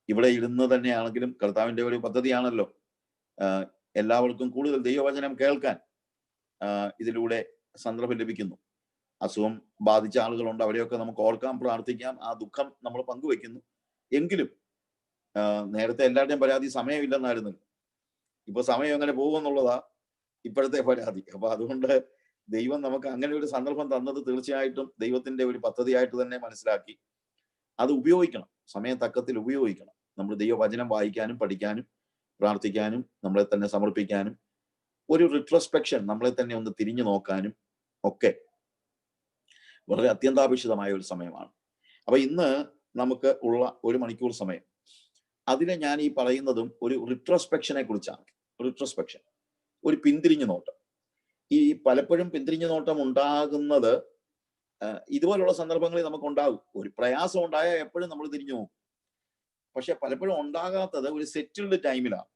ഇവിടെ ഇരുന്ന് തന്നെയാണെങ്കിലും കർത്താവിൻ്റെ ഒരു പദ്ധതിയാണല്ലോ എല്ലാവർക്കും കൂടുതൽ ദൈവവചനം കേൾക്കാൻ ഇതിലൂടെ സന്ദർഭം ലഭിക്കുന്നു. അസുഖം ബാധിച്ച ആളുകളുണ്ട്, അവരെയൊക്കെ നമുക്ക് ഓർക്കാം, പ്രാർത്ഥിക്കാം, ആ ദുഃഖം നമ്മൾ പങ്കുവെക്കുന്നു. എങ്കിലും നേരത്തെ എല്ലാവരുടെയും പരാതി സമയമില്ലെന്നായിരുന്നു. ഇപ്പൊ സമയം എങ്ങനെ പോകുമെന്നുള്ളതാ ഇപ്പോഴത്തെ പരാതി. അപ്പൊ അതുകൊണ്ട് ദൈവം നമുക്ക് അങ്ങനെ ഒരു സന്ദർഭം തന്നത് തീർച്ചയായിട്ടും ദൈവത്തിന്റെ ഒരു പദ്ധതിയായിട്ട് തന്നെ മനസ്സിലാക്കി അത് ഉപയോഗിക്കണം, സമയം തക്കത്തിൽ ഉപയോഗിക്കണം. നമ്മൾ ദൈവവചനം വായിക്കാനും പഠിക്കാനും പ്രാർത്ഥിക്കാനും നമ്മളെ തന്നെ സമർപ്പിക്കാനും ഒരു റിട്രോസ്പെക്ഷൻ, നമ്മളെ തന്നെ ഒന്ന് തിരിഞ്ഞു നോക്കാനും ഒക്കെ വളരെ അത്യന്താപേക്ഷിതമായ ഒരു സമയമാണ്. അപ്പൊ ഇന്ന് നമുക്ക് ഉള്ള 1 മണിക്കൂർ സമയം, അതിനെ ഞാൻ ഈ പറയുന്നതും ഒരു റിട്രോസ്പെക്ഷനെ കുറിച്ചാണ്. റിട്രോസ്പെക്ഷൻ, ഒരു പിന്തിരിഞ്ഞു നോട്ടം. ഈ പലപ്പോഴും പിന്തിരിഞ്ഞു നോട്ടം ഉണ്ടാകുന്നത് ഇതുപോലുള്ള സന്ദർഭങ്ങളിൽ നമുക്ക് ഉണ്ടാകും. ഒരു പ്രയാസം ഉണ്ടായാൽ എപ്പോഴും നമ്മൾ തിരിഞ്ഞു നോക്കും. പക്ഷെ പലപ്പോഴും ഉണ്ടാകാത്തത് ഒരു സെറ്റിൽഡ് ടൈമിലാണ്.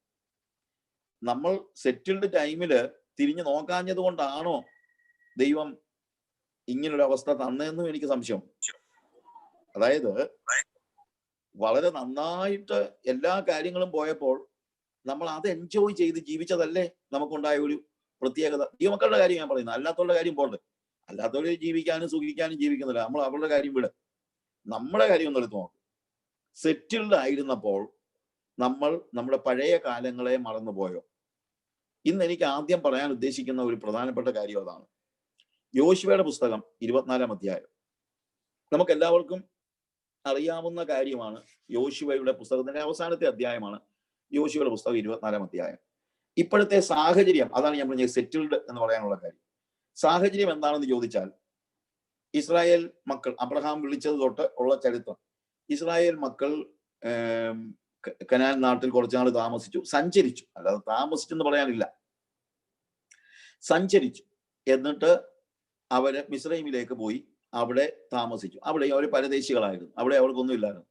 നമ്മൾ സെറ്റിൽഡ് ടൈമില് തിരിഞ്ഞു നോക്കാഞ്ഞത് കൊണ്ടാണോ ദൈവം ഇങ്ങനൊരു അവസ്ഥ തന്നെന്നും എനിക്ക് സംശയം. അതായത് വളരെ നന്നായിട്ട് എല്ലാ കാര്യങ്ങളും പോയപ്പോൾ നമ്മൾ അത് എൻജോയ് ചെയ്ത് ജീവിച്ചതല്ലേ നമുക്കുണ്ടായ ഒരു പ്രത്യേകത. ദൈവമക്കളുടെ കാര്യം ഞാൻ പറയുന്നത്, അല്ലാത്തവരുടെ കാര്യം പോണ്ട്. അല്ലാത്തവര് ജീവിക്കാനും സുഖിക്കാനും ജീവിക്കുന്നില്ല, നമ്മൾ അവരുടെ കാര്യം വിട്. നമ്മുടെ കാര്യം ഒന്ന് എടുത്ത് നോക്കും. സെറ്റിൽഡ് ആയിരുന്നപ്പോൾ നമ്മൾ നമ്മുടെ പഴയ കാലങ്ങളെ മറന്നുപോയോ? ഇന്ന് എനിക്ക് ആദ്യം പറയാൻ ഉദ്ദേശിക്കുന്ന ഒരു പ്രധാനപ്പെട്ട കാര്യം അതാണ്. യോശുവയുടെ പുസ്തകം 24-ാം അധ്യായം നമുക്ക് എല്ലാവർക്കും അറിയാവുന്ന കാര്യമാണ്. യോശുവയുടെ പുസ്തകത്തിന്റെ അവസാനത്തെ അധ്യായമാണ് യോശുവയുടെ പുസ്തകം 24-ാം അധ്യായം. ഇപ്പോഴത്തെ സാഹചര്യം, അതാണ് ഞാൻ പറഞ്ഞത് സെറ്റിൽഡ് എന്ന് പറയാനുള്ള കാര്യം. സാഹചര്യം എന്താണെന്ന് ചോദിച്ചാൽ, ഇസ്രായേൽ മക്കൾ, അബ്രഹാം വിളിച്ചത് തൊട്ട് ഉള്ള ചരിത്രം, ഇസ്രായേൽ മക്കൾ കനാൻ നാട്ടിൽ കുറച്ചുനാൾ താമസിച്ചു, സഞ്ചരിച്ചു. അല്ലാതെ താമസിച്ചെന്ന് പറയാനില്ല, സഞ്ചരിച്ചു. എന്നിട്ട് അവര് മിസ്രൈമിലേക്ക് പോയി അവിടെ താമസിച്ചു. അവിടെ അവർ പരദേശികളായിരുന്നു, അവിടെ അവർക്കൊന്നും ഇല്ലായിരുന്നു.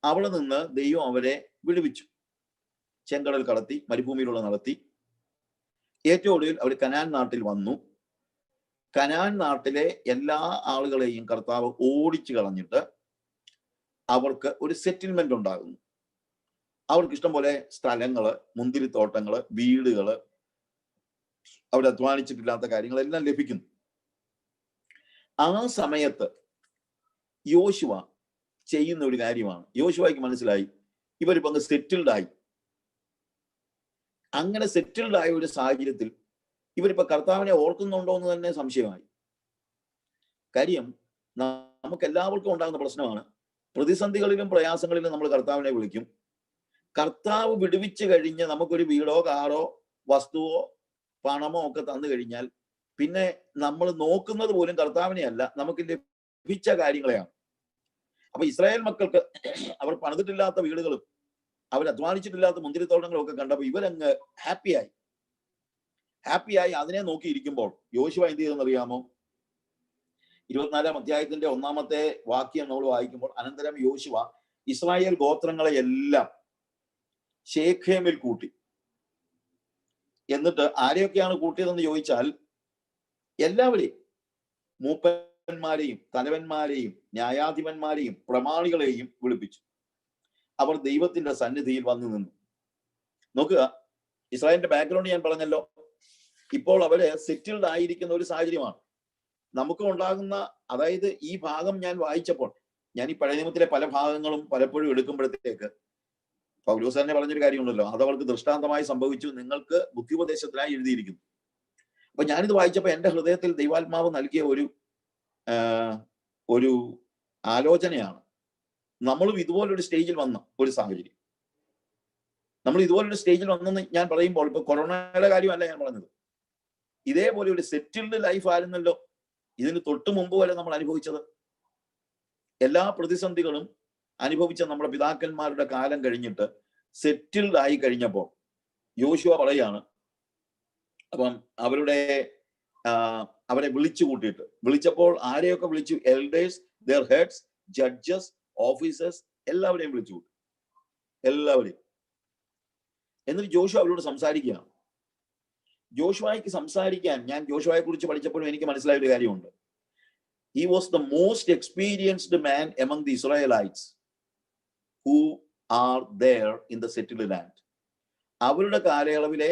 അവിടെ നിന്ന് ദൈവം അവരെ വിടുവിച്ചു, ചെങ്കടൽ കടത്തി, മരുഭൂമിയിലൂടെ നടത്തി. ഏറ്റവും ഒടുവിൽ അവർ കനാൻ നാട്ടിൽ വന്നു. കനാൻ നാട്ടിലെ എല്ലാ ആളുകളെയും കർത്താവ് ഓടിച്ചു കളഞ്ഞിട്ട് അവർക്ക് ഒരു സെറ്റിൽമെന്റ് ഉണ്ടാകുന്നു. അവർക്ക് ഇഷ്ടം പോലെ സ്ഥലങ്ങള്, മുന്തിരിത്തോട്ടങ്ങള്, വീടുകള്, അവർ അധ്വാനിച്ചിട്ടില്ലാത്ത കാര്യങ്ങളെല്ലാം ലഭിക്കുന്നു. ആ സമയത്ത് യോശുവ ചെയ്യുന്ന ഒരു കാര്യമാണ്, യോശുവയ്ക്ക് മനസ്സിലായി ഇവരിപ്പോ അങ്ങ് സെറ്റിൽഡ് ആയി. അങ്ങനെ സെറ്റിൽഡ് ആയ ഒരു സാഹചര്യത്തിൽ ഇവരിപ്പോ കർത്താവിനെ ഓർക്കുന്നുണ്ടോ എന്ന് തന്നെ സംശയമായി. കാര്യം നമുക്ക് എല്ലാവർക്കും ഉണ്ടാകുന്ന പ്രശ്നമാണ്, പ്രതിസന്ധികളിലും പ്രയാസങ്ങളിലും നമ്മൾ കർത്താവിനെ വിളിക്കും. കർത്താവ് വിടുവിച്ച് കഴിഞ്ഞ് നമുക്കൊരു വീടോ കാറോ വസ്തുവോ പണമോ ഒക്കെ തന്നു കഴിഞ്ഞാൽ പിന്നെ നമ്മൾ നോക്കുന്നത് പോലും കർത്താവിനെ അല്ല, നമുക്ക് ലഭിച്ച കാര്യങ്ങളെയാണ്. അപ്പൊ ഇസ്രായേൽ മക്കൾക്ക് അവർ പണിതിട്ടില്ലാത്ത വീടുകളും അവർ അധ്വാനിച്ചിട്ടില്ലാത്ത മുന്തിരിത്തോട്ടങ്ങളും ഒക്കെ കണ്ടപ്പോൾ ഇവരങ്ങ് ഹാപ്പിയായി അതിനെ നോക്കിയിരിക്കുമ്പോൾ യോശുവ എന്ത് ചെയ്തെന്നറിയാമോ? 24-ാം അധ്യായത്തിന്റെ 1-ാമത്തെ വാക്യം നമ്മൾ വായിക്കുമ്പോൾ, അനന്തരം യോശുവ ഇസ്രായേൽ ഗോത്രങ്ങളെ എല്ലാം ശേഖേമിൽ കൂട്ടി. എന്നിട്ട് ആരെയൊക്കെയാണ് കൂട്ടിയതെന്ന് ചോദിച്ചാൽ, എല്ലാവരെയും, മൂപ്പന്മാരെയും തലവന്മാരെയും ന്യായാധിപന്മാരെയും പ്രമാണികളെയും വിളിപ്പിച്ചു. അവർ ദൈവത്തിന്റെ സന്നിധിയിൽ വന്നു നിന്നു. നോക്കുക, ഇസ്രായേലിന്റെ ബാക്ക്ഗ്രൗണ്ട് ഞാൻ പറഞ്ഞല്ലോ. ഇപ്പോൾ അവര് സെറ്റിൽഡ് ആയിരിക്കുന്ന ഒരു സാഹചര്യമാണ്. നമുക്ക് ഉണ്ടാകുന്ന, അതായത് ഈ ഭാഗം ഞാൻ വായിച്ചപ്പോൾ, ഞാൻ ഈ പഴയ നിയമത്തിലെ പല ഭാഗങ്ങളും പലപ്പോഴും എടുക്കുമ്പോഴത്തേക്ക് പൗലോസ് തന്നെ പറഞ്ഞൊരു കാര്യമുണ്ടല്ലോ, അത് അവർക്ക് ദൃഷ്ടാന്തമായി സംഭവിച്ചു, നിങ്ങൾക്ക് ബുദ്ധിപദേശത്തിനായി എഴുതിയിരിക്കുന്നു. അപ്പൊ ഞാനിത് വായിച്ചപ്പോൾ എൻ്റെ ഹൃദയത്തിൽ ദൈവാത്മാവ് നൽകിയ ഒരു ആലോചനയാണ്. നമ്മളും ഇതുപോലൊരു സ്റ്റേജിൽ വന്ന ഒരു സാഹചര്യം, നമ്മൾ ഇതുപോലൊരു സ്റ്റേജിൽ വന്നെന്ന് ഞാൻ പറയുമ്പോൾ, ഇപ്പൊ കൊറോണയുടെ കാര്യമല്ല ഞാൻ പറഞ്ഞത്, ഇതേപോലെ ഒരു സെറ്റിൽഡ് ലൈഫ് ആയിരുന്നല്ലോ ഇതിന് തൊട്ട് മുമ്പ് വരെ നമ്മൾ അനുഭവിച്ചത്. എല്ലാ പ്രതിസന്ധികളും അനുഭവിച്ച നമ്മുടെ പിതാക്കന്മാരുടെ കാലം കഴിഞ്ഞിട്ട് സെറ്റിൽഡ് ആയി കഴിഞ്ഞപ്പോൾ യോശുവ പറയാണ്, അപ്പം അവരെ വിളിച്ചു കൂട്ടിയിട്ട്, വിളിച്ചപ്പോൾ ആരെയൊക്കെ വിളിച്ചു? Elders, their heads, judges, officers, എല്ലാവരെയും വിളിച്ചു കൂട്ടി, എല്ലാവരെയും. എന്നിട്ട് ജോഷുവ അവരോട് സംസാരിക്കുകയാണ്. ജോഷുവയ്ക്ക് സംസാരിക്കാൻ, ഞാൻ ജോഷുവയെ കുറിച്ച് പഠിച്ചപ്പോഴും എനിക്ക് മനസ്സിലായ ഒരു കാര്യമുണ്ട്. He was the most experienced man among the Israelites. who are there in the settled land. അവരുടെ കാലയളവിലെ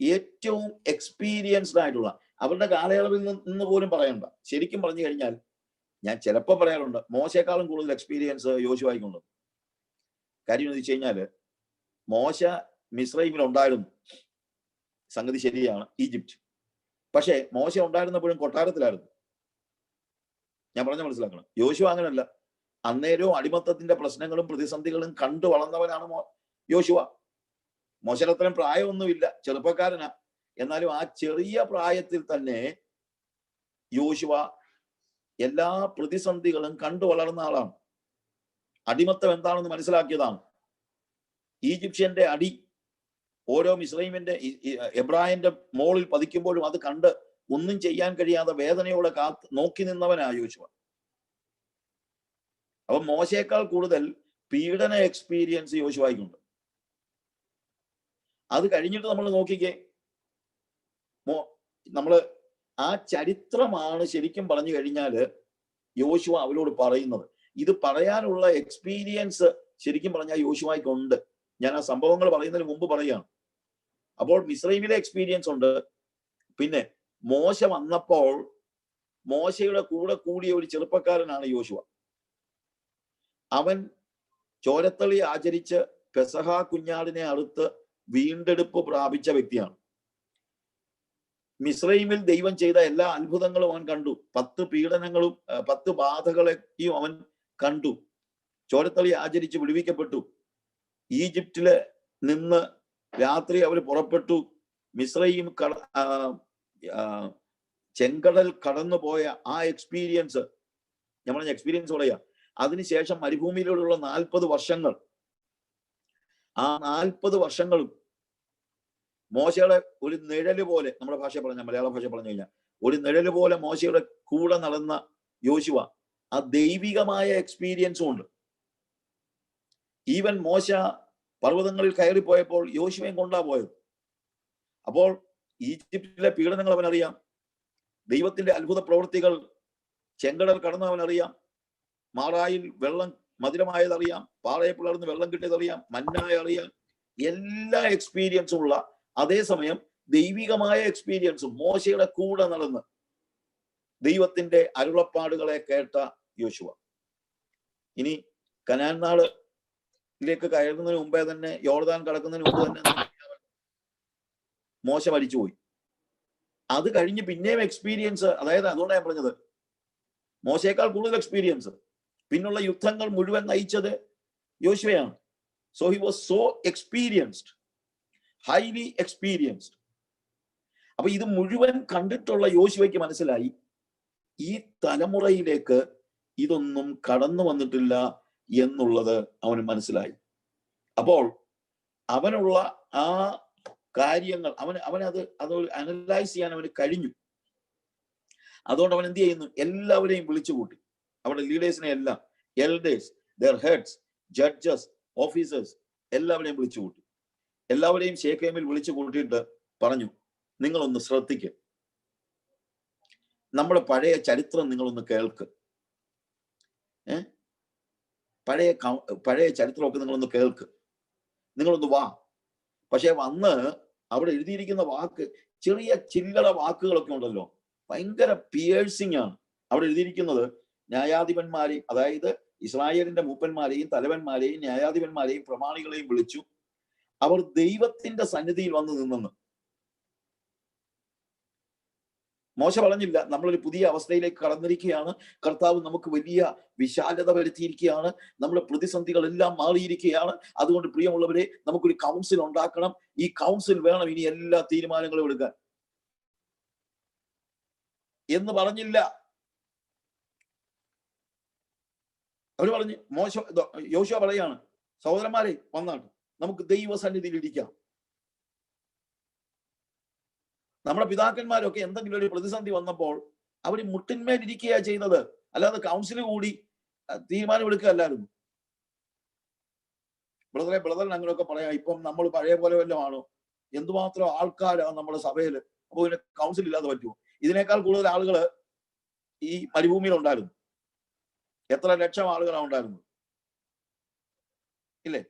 ഏറ്റവും എക്സ്പീരിയൻസ്ഡ് ആയിട്ടുള്ള, അവരുടെ കാലയളവിൽ നിന്ന് പോലും പറയണ്ട, ശരിക്കും പറഞ്ഞു കഴിഞ്ഞാൽ ഞാൻ ചിലപ്പോൾ പറയാറുണ്ട് മോശയെക്കാളും കൂടുതൽ എക്സ്പീരിയൻസ് യോശുവായിക്കുണ്ട്. കാര്യം എന്ന് വെച്ച് കഴിഞ്ഞാല് മോശ മിസ്രൈമിൽ ഉണ്ടായിരുന്നു, സംഗതി ശരിയാണ്, ഈജിപ്റ്റ്. പക്ഷേ മോശ ഉണ്ടായിരുന്നപ്പോഴും കൊട്ടാരത്തിലായിരുന്നു. ഞാൻ പറഞ്ഞ മനസ്സിലാക്കണം. യോശുവ അങ്ങനല്ല. അന്നേരവും അടിമത്തത്തിന്റെ പ്രശ്നങ്ങളും പ്രതിസന്ധികളും കണ്ടു വളർന്നവനാണ് യോശുവ. മോശയുടെ അത്രയും പ്രായമൊന്നുമില്ല, ചെറുപ്പക്കാരനാ. എന്നാലും ആ ചെറിയ പ്രായത്തിൽ തന്നെ യോശുവ എല്ലാ പ്രതിസന്ധികളും കണ്ടു വളർന്ന ആളാണ്. അടിമത്തം എന്താണെന്ന് മനസ്സിലാക്കിയതാണ്. ഈജിപ്ഷ്യന്റെ അടി ഓരോ മിസ്രൈമിന്റെ എബ്രാഹിന്റെ മോളിൽ പതിക്കുമ്പോഴും അത് കണ്ട് ഒന്നും ചെയ്യാൻ കഴിയാതെ വേദനയോടെ നോക്കി നിന്നവനാ യോശുവ. അപ്പൊ മോശയേക്കാൾ കൂടുതൽ പീഡന എക്സ്പീരിയൻസ് യോശുവായിക്കുണ്ട്. അത് കഴിഞ്ഞിട്ട് നമ്മൾ നോക്കിക്കേ, നമ്മള് ആ ചരിത്രമാണ് ശരിക്കും പറഞ്ഞു കഴിഞ്ഞാല് യോശുവ അവരോട് പറയുന്നത്. ഇത് പറയാനുള്ള എക്സ്പീരിയൻസ് ശരിക്കും പറഞ്ഞാൽ യോശുവായിക്കുണ്ട്. ഞാൻ ആ സംഭവങ്ങൾ പറയുന്നതിന് മുമ്പ് പറയുകയാണ്. അപ്പോൾ മിസ്രൈമിലെ എക്സ്പീരിയൻസ് ഉണ്ട്. പിന്നെ മോശ വന്നപ്പോൾ മോശയുടെ കൂടെ കൂടിയ ഒരു ചെറുപ്പക്കാരനാണ് യോശുവ. അവൻ ചോരത്തളി ആചരിച്ച് പെസഹ കുഞ്ഞാടിനെ അറുത്ത് വീണ്ടെടുപ്പ് പ്രാപിച്ച വ്യക്തിയാണ്. മിസ്രൈമിൽ ദൈവം ചെയ്ത എല്ലാ അത്ഭുതങ്ങളും അവൻ കണ്ടു. 10 പീഡനങ്ങളും 10 ബാധകളെയും അവൻ കണ്ടു. ചോരത്തളി ആചരിച്ച് വിടുവിക്കപ്പെട്ടു. ഈജിപ്തില് നിന്ന് രാത്രി അവർ പുറപ്പെട്ടു. മിസ്രൈം ചെങ്കടൽ കടന്നുപോയ ആ എക്സ്പീരിയൻസ്, ഞാൻ പറഞ്ഞ എക്സ്പീരിയൻസ് പറയാ. അതിനുശേഷം മരുഭൂമിയിലുള്ള 40 വർഷങ്ങൾ, ആ 40 വർഷങ്ങളും മോശയുടെ ഒരു നിഴല് പോലെ, നമ്മുടെ ഭാഷ പറഞ്ഞ മലയാള ഭാഷ പറഞ്ഞു കഴിഞ്ഞാൽ ഒരു നിഴല് പോലെ മോശയുടെ കൂടെ നടന്ന യോശുവ ആ ദൈവികമായ എക്സ്പീരിയൻസും ഉണ്ട്. ഈവൻ മോശ പർവ്വതങ്ങളിൽ കയറിപ്പോയപ്പോൾ യോശുവയും കൊണ്ടാ പോയത്. അപ്പോൾ ഈജിപ്തിലെ പീഡനങ്ങൾ അവനറിയാം, ദൈവത്തിന്റെ അത്ഭുത പ്രവൃത്തികൾ ചെങ്കടൽ കടന്നവനറിയാം, മാറായിൽ വെള്ളം മധുരമായതറിയാം, പാറയെ പിളർന്ന് വെള്ളം കിട്ടിയതറിയാം, മന്നായ അറിയാം. എല്ലാ എക്സ്പീരിയൻസും ഉള്ള, അതേസമയം ദൈവികമായ എക്സ്പീരിയൻസും മോശയുടെ കൂടെ നടന്ന് ദൈവത്തിന്റെ അരുളപ്പാടുകളെ കേട്ട യോശുവ. ഇനി കനാൻ നാടിലേക്ക് കയറുന്നതിന് മുമ്പേ തന്നെ, യോർദാൻ കടക്കുന്നതിന് മുമ്പ് തന്നെ മോശ മരിച്ചുപോയി. അത് കഴിഞ്ഞ് പിന്നെയും എക്സ്പീരിയൻസ്, അതായത് അതുകൊണ്ടാണ് ഞാൻ പറഞ്ഞത് മോശയേക്കാൾ കൂടുതൽ എക്സ്പീരിയൻസ്, പിന്നുള്ള യുദ്ധങ്ങൾ മുഴുവൻ നയിച്ചത് യോശുവയാണ്. So he was so experienced, highly experienced. അപ്പൊ ഇത് മുഴുവൻ കണ്ടിട്ടുള്ള യോശുവയ്ക്ക് മനസ്സിലായി ഈ തലമുറയിലേക്ക് ഇതൊന്നും കടന്നു വന്നിട്ടില്ല എന്നുള്ളത് അവന് മനസ്സിലായി. അപ്പോൾ അവനുള്ള ആ കാര്യങ്ങൾ അവനത് അനലൈസ് ചെയ്യാൻ അവന് കഴിഞ്ഞു. അതുകൊണ്ട് അവൻ എന്ത് ചെയ്യുന്നു? എല്ലാവരെയും വിളിച്ചു കൂട്ടി. അവിടെ ലീഡേഴ്സിനെ എല്ലാം, elders, their heads, judges, officers എല്ലാവരെയും വിളിച്ചു കൂട്ടി. എല്ലാവരെയും ശേഖേമിൽ വിളിച്ചു കൂട്ടിയിട്ട് പറഞ്ഞു, നിങ്ങളൊന്ന് ശ്രദ്ധിക്കുക, നമ്മുടെ പഴയ ചരിത്രം നിങ്ങളൊന്ന് കേൾക്ക്. പഴയ ചരിത്രമൊക്കെ നിങ്ങളൊന്ന് കേൾക്ക്, നിങ്ങളൊന്ന് വാ. പക്ഷെ വന്ന് അവിടെ എഴുതിയിരിക്കുന്ന വാക്ക് ചെറിയ ചില്ലറ വാക്കുകളൊക്കെ ഉണ്ടല്ലോ, ഭയങ്കര പിയേഴ്സിംഗ് ആണ്. അവിടെ എഴുതിയിരിക്കുന്നത് ന്യായാധിപന്മാരെയും, അതായത് ഇസ്രായേലിന്റെ മൂപ്പന്മാരെയും തലവന്മാരെയും ന്യായാധിപന്മാരെയും പ്രമാണികളെയും വിളിച്ചു. അവർ ദൈവത്തിന്റെ സന്നിധിയിൽ വന്ന് നിന്നെന്ന്. മോശ പറഞ്ഞില്ല നമ്മളൊരു പുതിയ അവസ്ഥയിലേക്ക് കടന്നിരിക്കുകയാണ്, കർത്താവ് നമുക്ക് വലിയ വിശാലത വരുത്തിയിരിക്കുകയാണ്, നമ്മുടെ പ്രതിസന്ധികളെല്ലാം മാറിയിരിക്കുകയാണ്, അതുകൊണ്ട് പ്രിയമുള്ളവരെ നമുക്കൊരു കൗൺസിൽ ഉണ്ടാക്കണം, ഈ കൗൺസിൽ വേണം ഇനി എല്ലാ തീരുമാനങ്ങളും എടുക്കാൻ എന്ന് പറഞ്ഞില്ല. അവര് പറഞ്ഞു, യോശുവ പറയാണ്, സഹോദരന്മാരെ വന്നാണ് നമുക്ക് ദൈവസന്നിധിയിൽ ഇരിക്കാം. നമ്മുടെ പിതാക്കന്മാരൊക്കെ എന്തെങ്കിലും ഒരു പ്രതിസന്ധി വന്നപ്പോൾ അവർ മുട്ടിന്മേൽ ഇരിക്കുകയാണ് ചെയ്യുന്നത്, അല്ലാതെ കൗൺസിൽ കൂടി തീരുമാനമെടുക്കുക അല്ലായിരുന്നു. ബ്രദറിന് അങ്ങനെയൊക്കെ പറയാം. ഇപ്പം നമ്മൾ പഴയ പോലെ വല്ലതും ആണോ? എന്തുമാത്രം ആൾക്കാരാണ് നമ്മുടെ സഭയില്. അപ്പൊ ഇതിന് കൗൺസിൽ ഇല്ലാതെ പറ്റുമോ? ഇതിനേക്കാൾ കൂടുതൽ ആളുകൾ ഈ മരുഭൂമിയിൽ ഉണ്ടായിരുന്നു. എത്ര ലക്ഷം ആളുകളാണ് ഉണ്ടായിരുന്നത്. ഇല്ലേ?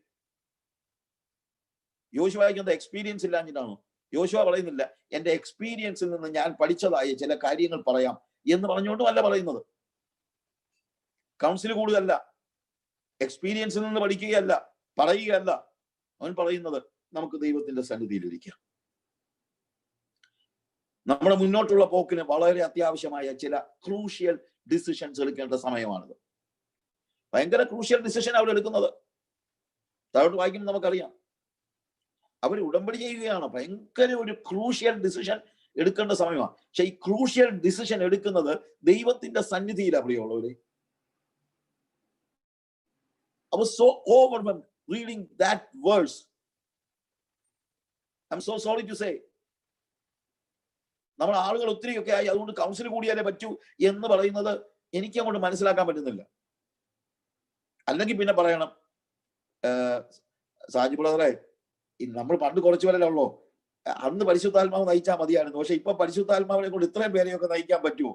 യോശുവയ്ക്ക് എന്താ എക്സ്പീരിയൻസ് ഇല്ലാഞ്ഞിട്ടാണോ? യോശുവ പറയുന്നില്ല എന്റെ എക്സ്പീരിയൻസിൽ നിന്ന് ഞാൻ പഠിച്ചതായ ചില കാര്യങ്ങൾ പറയാം എന്ന് പറഞ്ഞുകൊണ്ടുമല്ല പറയുന്നത്. കൗൺസിൽ കൂടുകയല്ല, എക്സ്പീരിയൻസിൽ നിന്ന് പഠിക്കുകയല്ല, പറയുകയല്ല. അവൻ പറയുന്നത് നമുക്ക് ദൈവത്തിന്റെ സന്നിധിയിലിരിക്കാം. നമ്മുടെ മുന്നോട്ടുള്ള പോക്കിന് വളരെ അത്യാവശ്യമായ ചില ക്രൂഷ്യൽ ഡിസിഷൻസ് എടുക്കേണ്ട സമയമാണിത്. ഭയങ്കര ക്രൂഷ്യൽ ഡിസിഷൻ അവർ എടുക്കുന്നത്. താഴോട്ട് വായിക്കുമ്പോൾ നമുക്കറിയാം, അവർ ഉടമ്പടി ചെയ്യുകയാണ്. ഭയങ്കര ഒരു ക്രൂഷ്യൽ ഡിസിഷൻ എടുക്കേണ്ട സമയമാണ്. പക്ഷെ ഈ ക്രൂഷ്യൽ ഡിസിഷൻ എടുക്കുന്നത് ദൈവത്തിന്റെ സന്നിധിയിലാണ് പ്രിയമുള്ളവരെ. I was so overwhelmed reading that verse. I'm so sorry to say. നമ്മൾ ആളുകൾ ഒത്തിരിയൊക്കെ ആയി അതുകൊണ്ട് കൗൺസിൽ കൂടിയാലേ പറ്റൂ എന്ന് പറയുന്നത് എനിക്ക് അങ്ങോട്ട് മനസ്സിലാക്കാൻ പറ്റുന്നില്ല. അല്ലെങ്കിൽ പിന്നെ പറയണം, സാജി ബ്രദറെ, നമ്മൾ പണ്ട് കുറച്ചു പേരല്ലേ ഉള്ളൂ, അന്ന് പരിശുദ്ധാത്മാവ് നയിച്ചാൽ മതിയായിരുന്നു. പക്ഷെ ഇപ്പൊ പരിശുദ്ധാത്മാവിനെ കൊണ്ട് ഇത്രയും പേരെയൊക്കെ നയിക്കാൻ പറ്റുമോ?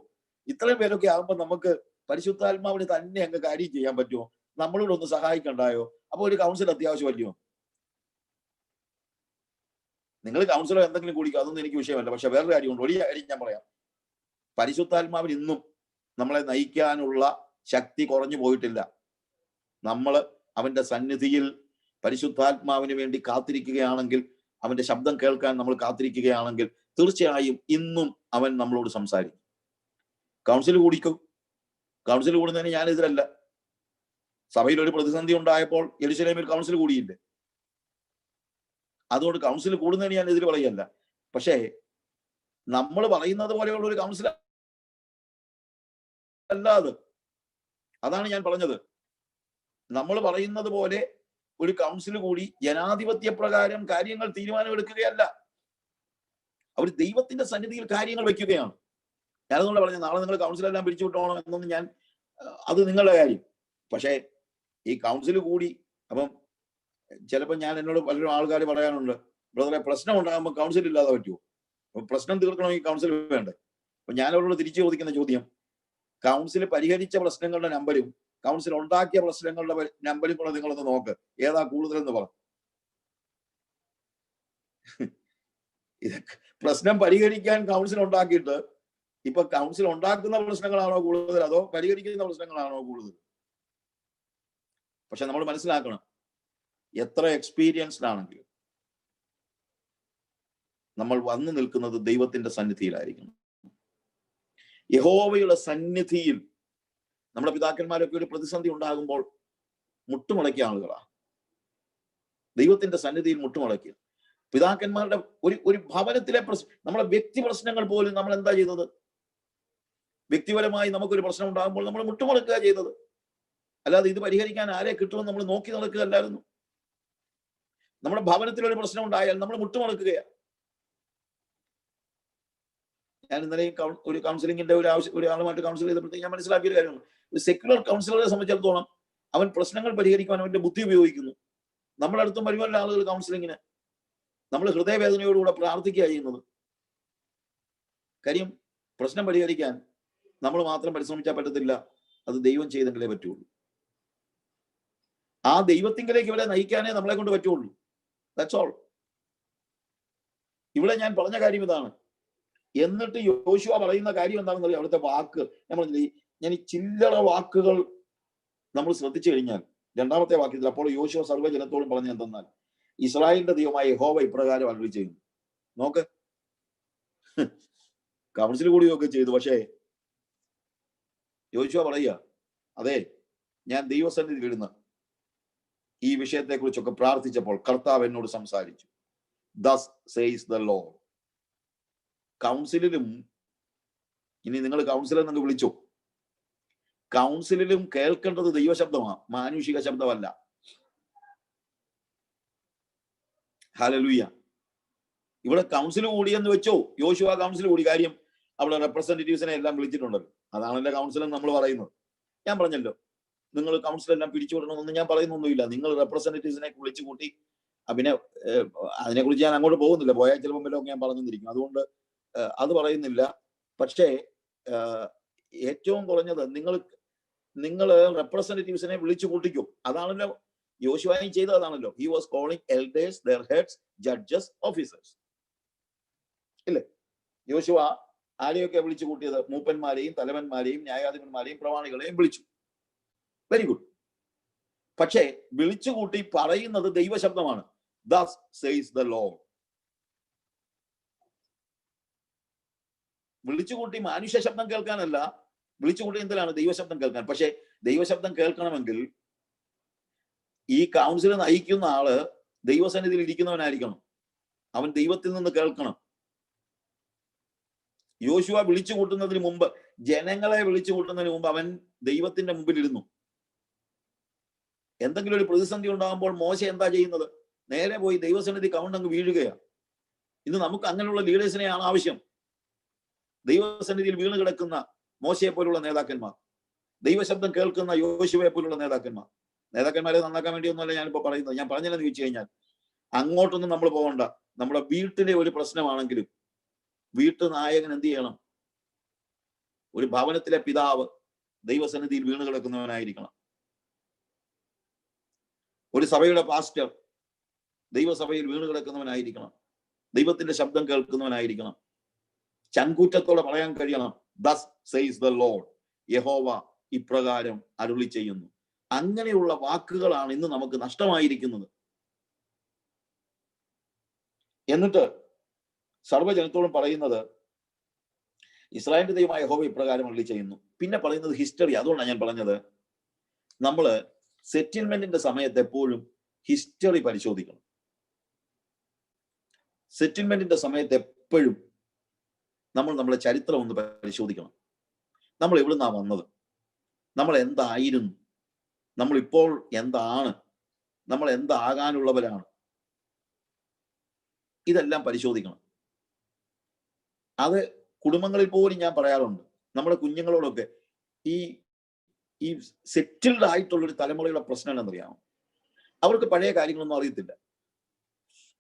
ഇത്രയും പേരൊക്കെ ആകുമ്പോൾ നമുക്ക് പരിശുദ്ധാത്മാവിന് തന്നെ അങ്ങ് കാര്യം ചെയ്യാൻ പറ്റുമോ? നമ്മളോട് ഒന്ന് സഹായിക്കണ്ടായോ? അപ്പൊ ഒരു കൗൺസിൽ അത്യാവശ്യമല്ലയോ? നിങ്ങൾ കൗൺസിലോ എന്തെങ്കിലും കുടിക്കുക, അതൊന്നും എനിക്ക് വിഷയമല്ല. പക്ഷെ വേറൊരു കാര്യമുണ്ട്, ഒരു കാര്യം ഞാൻ പറയാം. പരിശുദ്ധാത്മാവിന് ഇന്നും നമ്മളെ നയിക്കാനുള്ള ശക്തി കുറഞ്ഞു പോയിട്ടില്ല. നമ്മൾ അവന്റെ സന്നിധിയിൽ പരിശുദ്ധാത്മാവിന് വേണ്ടി കാത്തിരിക്കുകയാണെങ്കിൽ, അവന്റെ ശബ്ദം കേൾക്കാൻ നമ്മൾ കാത്തിരിക്കുകയാണെങ്കിൽ, തീർച്ചയായും ഇന്നും അവൻ നമ്മളോട് സംസാരിക്കും. കൗൺസിൽ കൂടിക്കും. കൗൺസിൽ കൂടുന്നതിന് ഞാനെതിരല്ല. സഭയിൽ ഒരു പ്രതിസന്ധി ഉണ്ടായപ്പോൾ യെരുശലേമിൽ കൗൺസിൽ കൂടിയില്ലേ? അതുകൊണ്ട് കൗൺസിൽ കൂടുന്നതിന് ഞാൻ എതിര് പറയല്ല. പക്ഷേ നമ്മൾ പറയുന്നത് പോലെയുള്ള ഒരു കൗൺസിൽ അല്ലാതെ, അതാണ് ഞാൻ പറഞ്ഞത്. നമ്മൾ പറയുന്നത് പോലെ ഒരു കൗൺസിൽ കൂടി ജനാധിപത്യ പ്രകാരം കാര്യങ്ങൾ തീരുമാനമെടുക്കുകയല്ല. അവർ ദൈവത്തിന്റെ സന്നിധിയിൽ കാര്യങ്ങൾ വെക്കുകയാണ്. ഞാനതുകൊണ്ട് പറഞ്ഞു, നാളെ നിങ്ങൾ കൗൺസിലെല്ലാം പിരിച്ചുവിട്ടോണം എന്നൊന്നും ഞാൻ, അത് നിങ്ങളുടെ കാര്യം. പക്ഷേ ഈ കൗൺസിൽ കൂടി, അപ്പം ചിലപ്പോൾ ഞാൻ എന്നോട് പലരും ആൾക്കാർ പറയാനുണ്ട്, ബ്രദറെ പ്രശ്നം ഉണ്ടാകുമ്പോൾ കൗൺസിൽ ഇല്ലാതെ പറ്റുമോ? അപ്പൊ പ്രശ്നം തീർക്കണമെങ്കിൽ കൗൺസിൽ വേണ്ടേ? അപ്പൊ ഞാൻ അവരോട് തിരിച്ചു ചോദിക്കുന്ന ചോദ്യം, കൗൺസിൽ പരിഹരിച്ച പ്രശ്നങ്ങളുടെ നമ്പരും കൗൺസിൽ ഉണ്ടാക്കിയ പ്രശ്നങ്ങളുടെ നമ്പരും കൂടെ നിങ്ങളൊന്ന് നോക്ക്, ഏതാ കൂടുതലെന്ന് പറ. ഇതൊക്കെ പ്രശ്നം പരിഹരിക്കാൻ കൗൺസിൽ ഉണ്ടാക്കിയിട്ട് ഇപ്പൊ കൗൺസിൽ ഉണ്ടാക്കുന്ന പ്രശ്നങ്ങളാണോ കൂടുതൽ, അതോ പരിഹരിക്കുന്ന പ്രശ്നങ്ങളാണോ കൂടുതൽ? പക്ഷെ നമ്മൾ മനസ്സിലാക്കണം, എത്ര എക്സ്പീരിയൻസ്ഡ് ആണെങ്കിലും നമ്മൾ വന്നു നിൽക്കുന്നത് ദൈവത്തിന്റെ സന്നിധിയിലായിരിക്കണം. യഹോവയുടെ സന്നിധിയിൽ നമ്മുടെ പിതാക്കന്മാരൊക്കെ ഒരു പ്രതിസന്ധി ഉണ്ടാകുമ്പോൾ മുട്ടുമുളക്കിയ ആളുകളാണ്. ദൈവത്തിന്റെ സന്നിധിയിൽ മുട്ടുമുളക്കിയ പിതാക്കന്മാരുടെ ഒരു ഭവനത്തിലെ നമ്മുടെ വ്യക്തി പ്രശ്നങ്ങൾ പോലും നമ്മൾ എന്താ ചെയ്തത്? വ്യക്തിപരമായി നമുക്കൊരു പ്രശ്നം ഉണ്ടാകുമ്പോൾ നമ്മൾ മുട്ടുമുളക്കുക ചെയ്തത്. അല്ലാതെ ഇത് പരിഹരിക്കാൻ ആരെ കിട്ടുമെന്ന് നമ്മൾ നോക്കി നടക്കുകയല്ലായിരുന്നു. നമ്മുടെ ഭവനത്തിലൊരു പ്രശ്നം ഉണ്ടായാൽ നമ്മൾ മുട്ടുമുളക്കുകയാണ്. ഞാൻ ഇന്നലെയും ഒരു കൗൺസിലിങ്ങിന്റെ ഒരാളുമായിട്ട് കൗൺസിൽ ചെയ്തപ്പോഴത്തേക്ക് ഞാൻ മനസ്സിലാക്കിയ ഒരു കാര്യമാണ്, ഒരു സെക്യുലർ കൗൺസിലറെ സംബന്ധിച്ചിടത്തോളം അവൻ പ്രശ്നങ്ങൾ പരിഹരിക്കുവാൻ അവന്റെ ബുദ്ധി ഉപയോഗിക്കുന്നു. നമ്മുടെ അടുത്തും വരുമല്ല ആളുകൾ കൗൺസിലിങ്ങിന്. നമ്മൾ ഹൃദയവേദനയോടുകൂടെ പ്രാർത്ഥിക്കുക ചെയ്യുന്നത്. കാര്യം പ്രശ്നം പരിഹരിക്കാൻ നമ്മൾ മാത്രം പരിശ്രമിച്ചാൽ പറ്റത്തില്ല, അത് ദൈവം ചെയ്തെങ്കിലേ പറ്റുള്ളൂ. ആ ദൈവത്തിങ്കിലേക്ക് ഇവരെ നയിക്കാനേ നമ്മളെ കൊണ്ട് പറ്റുള്ളൂ. That's all. ഇവിടെ ഞാൻ പറഞ്ഞ കാര്യം ഇതാണ്. എന്നിട്ട് യോശുവ പറയുന്ന കാര്യം എന്താണെന്ന് അറിയാം? അവിടുത്തെ വാക്ക് ഞാൻ ഈ ചില്ലറ വാക്കുകൾ നമ്മൾ ശ്രദ്ധിച്ചു കഴിഞ്ഞാൽ, രണ്ടാമത്തെ വാക്യത്തിൽ, അപ്പോൾ യോശുവ സർവ്വജനത്തോടും പറഞ്ഞ എന്തെന്നാൽ, ഇസ്രായേലിന്റെ ദൈവമായ യഹോവ ഇപ്രകാരം അരുളി ചെയ്യുന്നു. നോക്ക്, കൗൺസിൽ കൂടിയൊക്കെ ചെയ്തു. പക്ഷേ യോശുവ പറയുക, അതെ, ഞാൻ ദൈവസന്നിധിയിൽ ഇരുന്ന് ഈ വിഷയത്തെ കുറിച്ചൊക്കെ പ്രാർത്ഥിച്ചപ്പോൾ കർത്താവ് എന്നോട് സംസാരിച്ചു. Thus says the Lord. കൗൺസിലും, ഇനി നിങ്ങൾ കൗൺസിലർ എന്നൊക്കെ വിളിച്ചു, കൗൺസിലും കേൾക്കേണ്ടത് ദൈവശബ്ദമാണ്, മാനുഷിക ശബ്ദമല്ല. ഹല്ലേലൂയ. ഇവിടെ കൗൺസിൽ കൂടിയെന്ന് വെച്ചോ, യോശുവ കൗൺസിൽ കൂടി. കാര്യം അവിടെ റെപ്രസെന്റേറ്റീവ്സിനെ എല്ലാം വിളിച്ചിട്ടുണ്ടല്ലോ. അതാണല്ലോ കൗൺസിൽ നമ്മൾ പറയുന്നത്. ഞാൻ പറഞ്ഞല്ലോ, നിങ്ങൾ കൗൺസിലെല്ലാം പിരിച്ചുവിടണമെന്ന് ഞാൻ പറയുന്നൊന്നുമില്ല. നിങ്ങൾ റെപ്രസെന്റേറ്റീവ്സിനെ വിളിച്ചു കൂട്ടി. പിന്നെ അതിനെക്കുറിച്ച് ഞാൻ അങ്ങോട്ട് പോകുന്നില്ല, പോയാൽ ചിലപ്പോൾ വല്ലതും ഞാൻ പറഞ്ഞിരിക്കും, അതുകൊണ്ട് അത് പറയുന്നില്ല. പക്ഷേ ഏറ്റവും കുറഞ്ഞത് നിങ്ങൾ റെപ്രസെന്റേറ്റീവ്സിനെ വിളിച്ചു കൂട്ടിക്കും. അതാണല്ലോ യോശുവയും ചെയ്തതാണല്ലോ. He was calling elders, their heads, judges, officers. ഇല്ലേ? യോശുവ ആരെയൊക്കെ വിളിച്ചു കൂട്ടിയത്? മൂപ്പന്മാരെയും തലവന്മാരെയും ന്യായാധിപന്മാരെയും പ്രമാണികളെയും വിളിച്ചു. Very good. പക്ഷേ വിളിച്ചുകൂട്ടി പറയുന്നത് ദൈവശബ്ദമാണ്. Thus says the Lord. വിളിച്ചുകൂട്ടി മനുഷ്യ ശബ്ദം കേൾക്കാനല്ല, വിളിച്ചുകൂട്ടി എന്തിനാണ്? ദൈവശബ്ദം കേൾക്കാൻ. പക്ഷെ ദൈവശബ്ദം കേൾക്കണമെങ്കിൽ ഈ കൗൺസിൽ നയിക്കുന്ന ആള് ദൈവസന്നിധിയിൽ ഇരിക്കുന്നവനായിരിക്കണം. അവൻ ദൈവത്തിൽ നിന്ന് കേൾക്കണം. യോശുവ വിളിച്ചു കൂട്ടുന്നതിന് മുമ്പ്, ജനങ്ങളെ വിളിച്ചു കൂട്ടുന്നതിന് മുമ്പ് അവൻ ദൈവത്തിന്റെ മുമ്പിൽ ഇരുന്നു. എന്തെങ്കിലും ഒരു പ്രതിസന്ധി ഉണ്ടാകുമ്പോൾ മോശ എന്താ ചെയ്യുന്നത്? നേരെ പോയി ദൈവസന്നിധി കൗണ്ടങ്ങ് വീഴുകയാണ്. ഇന്ന് നമുക്ക് അങ്ങനെയുള്ള ലീഡേഴ്സിനെയാണ് ആവശ്യം. ദൈവസന്നിധിയിൽ വീണ് കിടക്കുന്ന മോശയെ പോലുള്ള നേതാക്കന്മാർ, ദൈവശബ്ദം കേൾക്കുന്ന യോശുവയെ പോലുള്ള നേതാക്കന്മാർ. നേതാക്കന്മാരെ നന്നാക്കാൻ വേണ്ടിയൊന്നുമല്ല ഞാനിപ്പോ പറയുന്നത്. ഞാൻ പറഞ്ഞതെന്ന് ചോദിച്ചു കഴിഞ്ഞാൽ, അങ്ങോട്ടൊന്നും നമ്മൾ പോകണ്ട. നമ്മുടെ വീട്ടിലെ ഒരു പ്രശ്നമാണെങ്കിലും വീട്ടു നായകൻ എന്ത് ചെയ്യണം? ഒരു ഭവനത്തിലെ പിതാവ് ദൈവസന്നിധിയിൽ വീണ് കിടക്കുന്നവനായിരിക്കണം. ഒരു സഭയുടെ പാസ്റ്റർ ദൈവസഭയിൽ വീണ് കിടക്കുന്നവനായിരിക്കണം. ദൈവത്തിന്റെ ശബ്ദം കേൾക്കുന്നവനായിരിക്കണം. ചങ്കൂറ്റത്തോടെ പറയാൻ കഴിയണം, thus says the Lord. യഹോവ ഇപ്രകാരം അരുളി ചെയ്യുന്നു. അങ്ങനെയുള്ള വാക്കുകളാണ് ഇന്ന് നമുക്ക് നഷ്ടമായിരിക്കുന്നത്. എന്നിട്ട് സർവ്വജനത്തോടും പറയുന്നത് ഇസ്രായേലിന്റെ ദൈവമായ യഹോവ ഇപ്രകാരം അരുളി ചെയ്യുന്നു. പിന്നെ പറയുന്നത് ഹിസ്റ്ററി. അതുകൊണ്ടാണ് ഞാൻ പറഞ്ഞത്, നമ്മള് സെറ്റിൽമെന്റിന്റെ സമയത്ത് എപ്പോഴും ഹിസ്റ്ററി പരിശോധിക്കണം. സെറ്റിൽമെന്റിന്റെ സമയത്ത് എപ്പോഴും നമ്മുടെ ചരിത്രം ഒന്ന് പരിശോധിക്കണം. നമ്മൾ എവിടുന്നാ വന്നത്? നമ്മൾ എന്തായിരുന്നു? നമ്മളിപ്പോൾ എന്താണ്? നമ്മൾ എന്താകാനുള്ളവരാണ്? ഇതെല്ലാം പരിശോധിക്കണം. അത് കുടുംബങ്ങളിൽ പോലും ഞാൻ പറയാറുണ്ട്. നമ്മുടെ കുഞ്ഞുങ്ങളോടൊക്കെ ഈ സെറ്റിൽഡ് ആയിട്ടുള്ളൊരു തലമുറയുടെ പ്രശ്നം എന്താണെന്നറിയാമോ? അവർക്ക് പഴയ കാര്യങ്ങളൊന്നും അറിയത്തില്ല.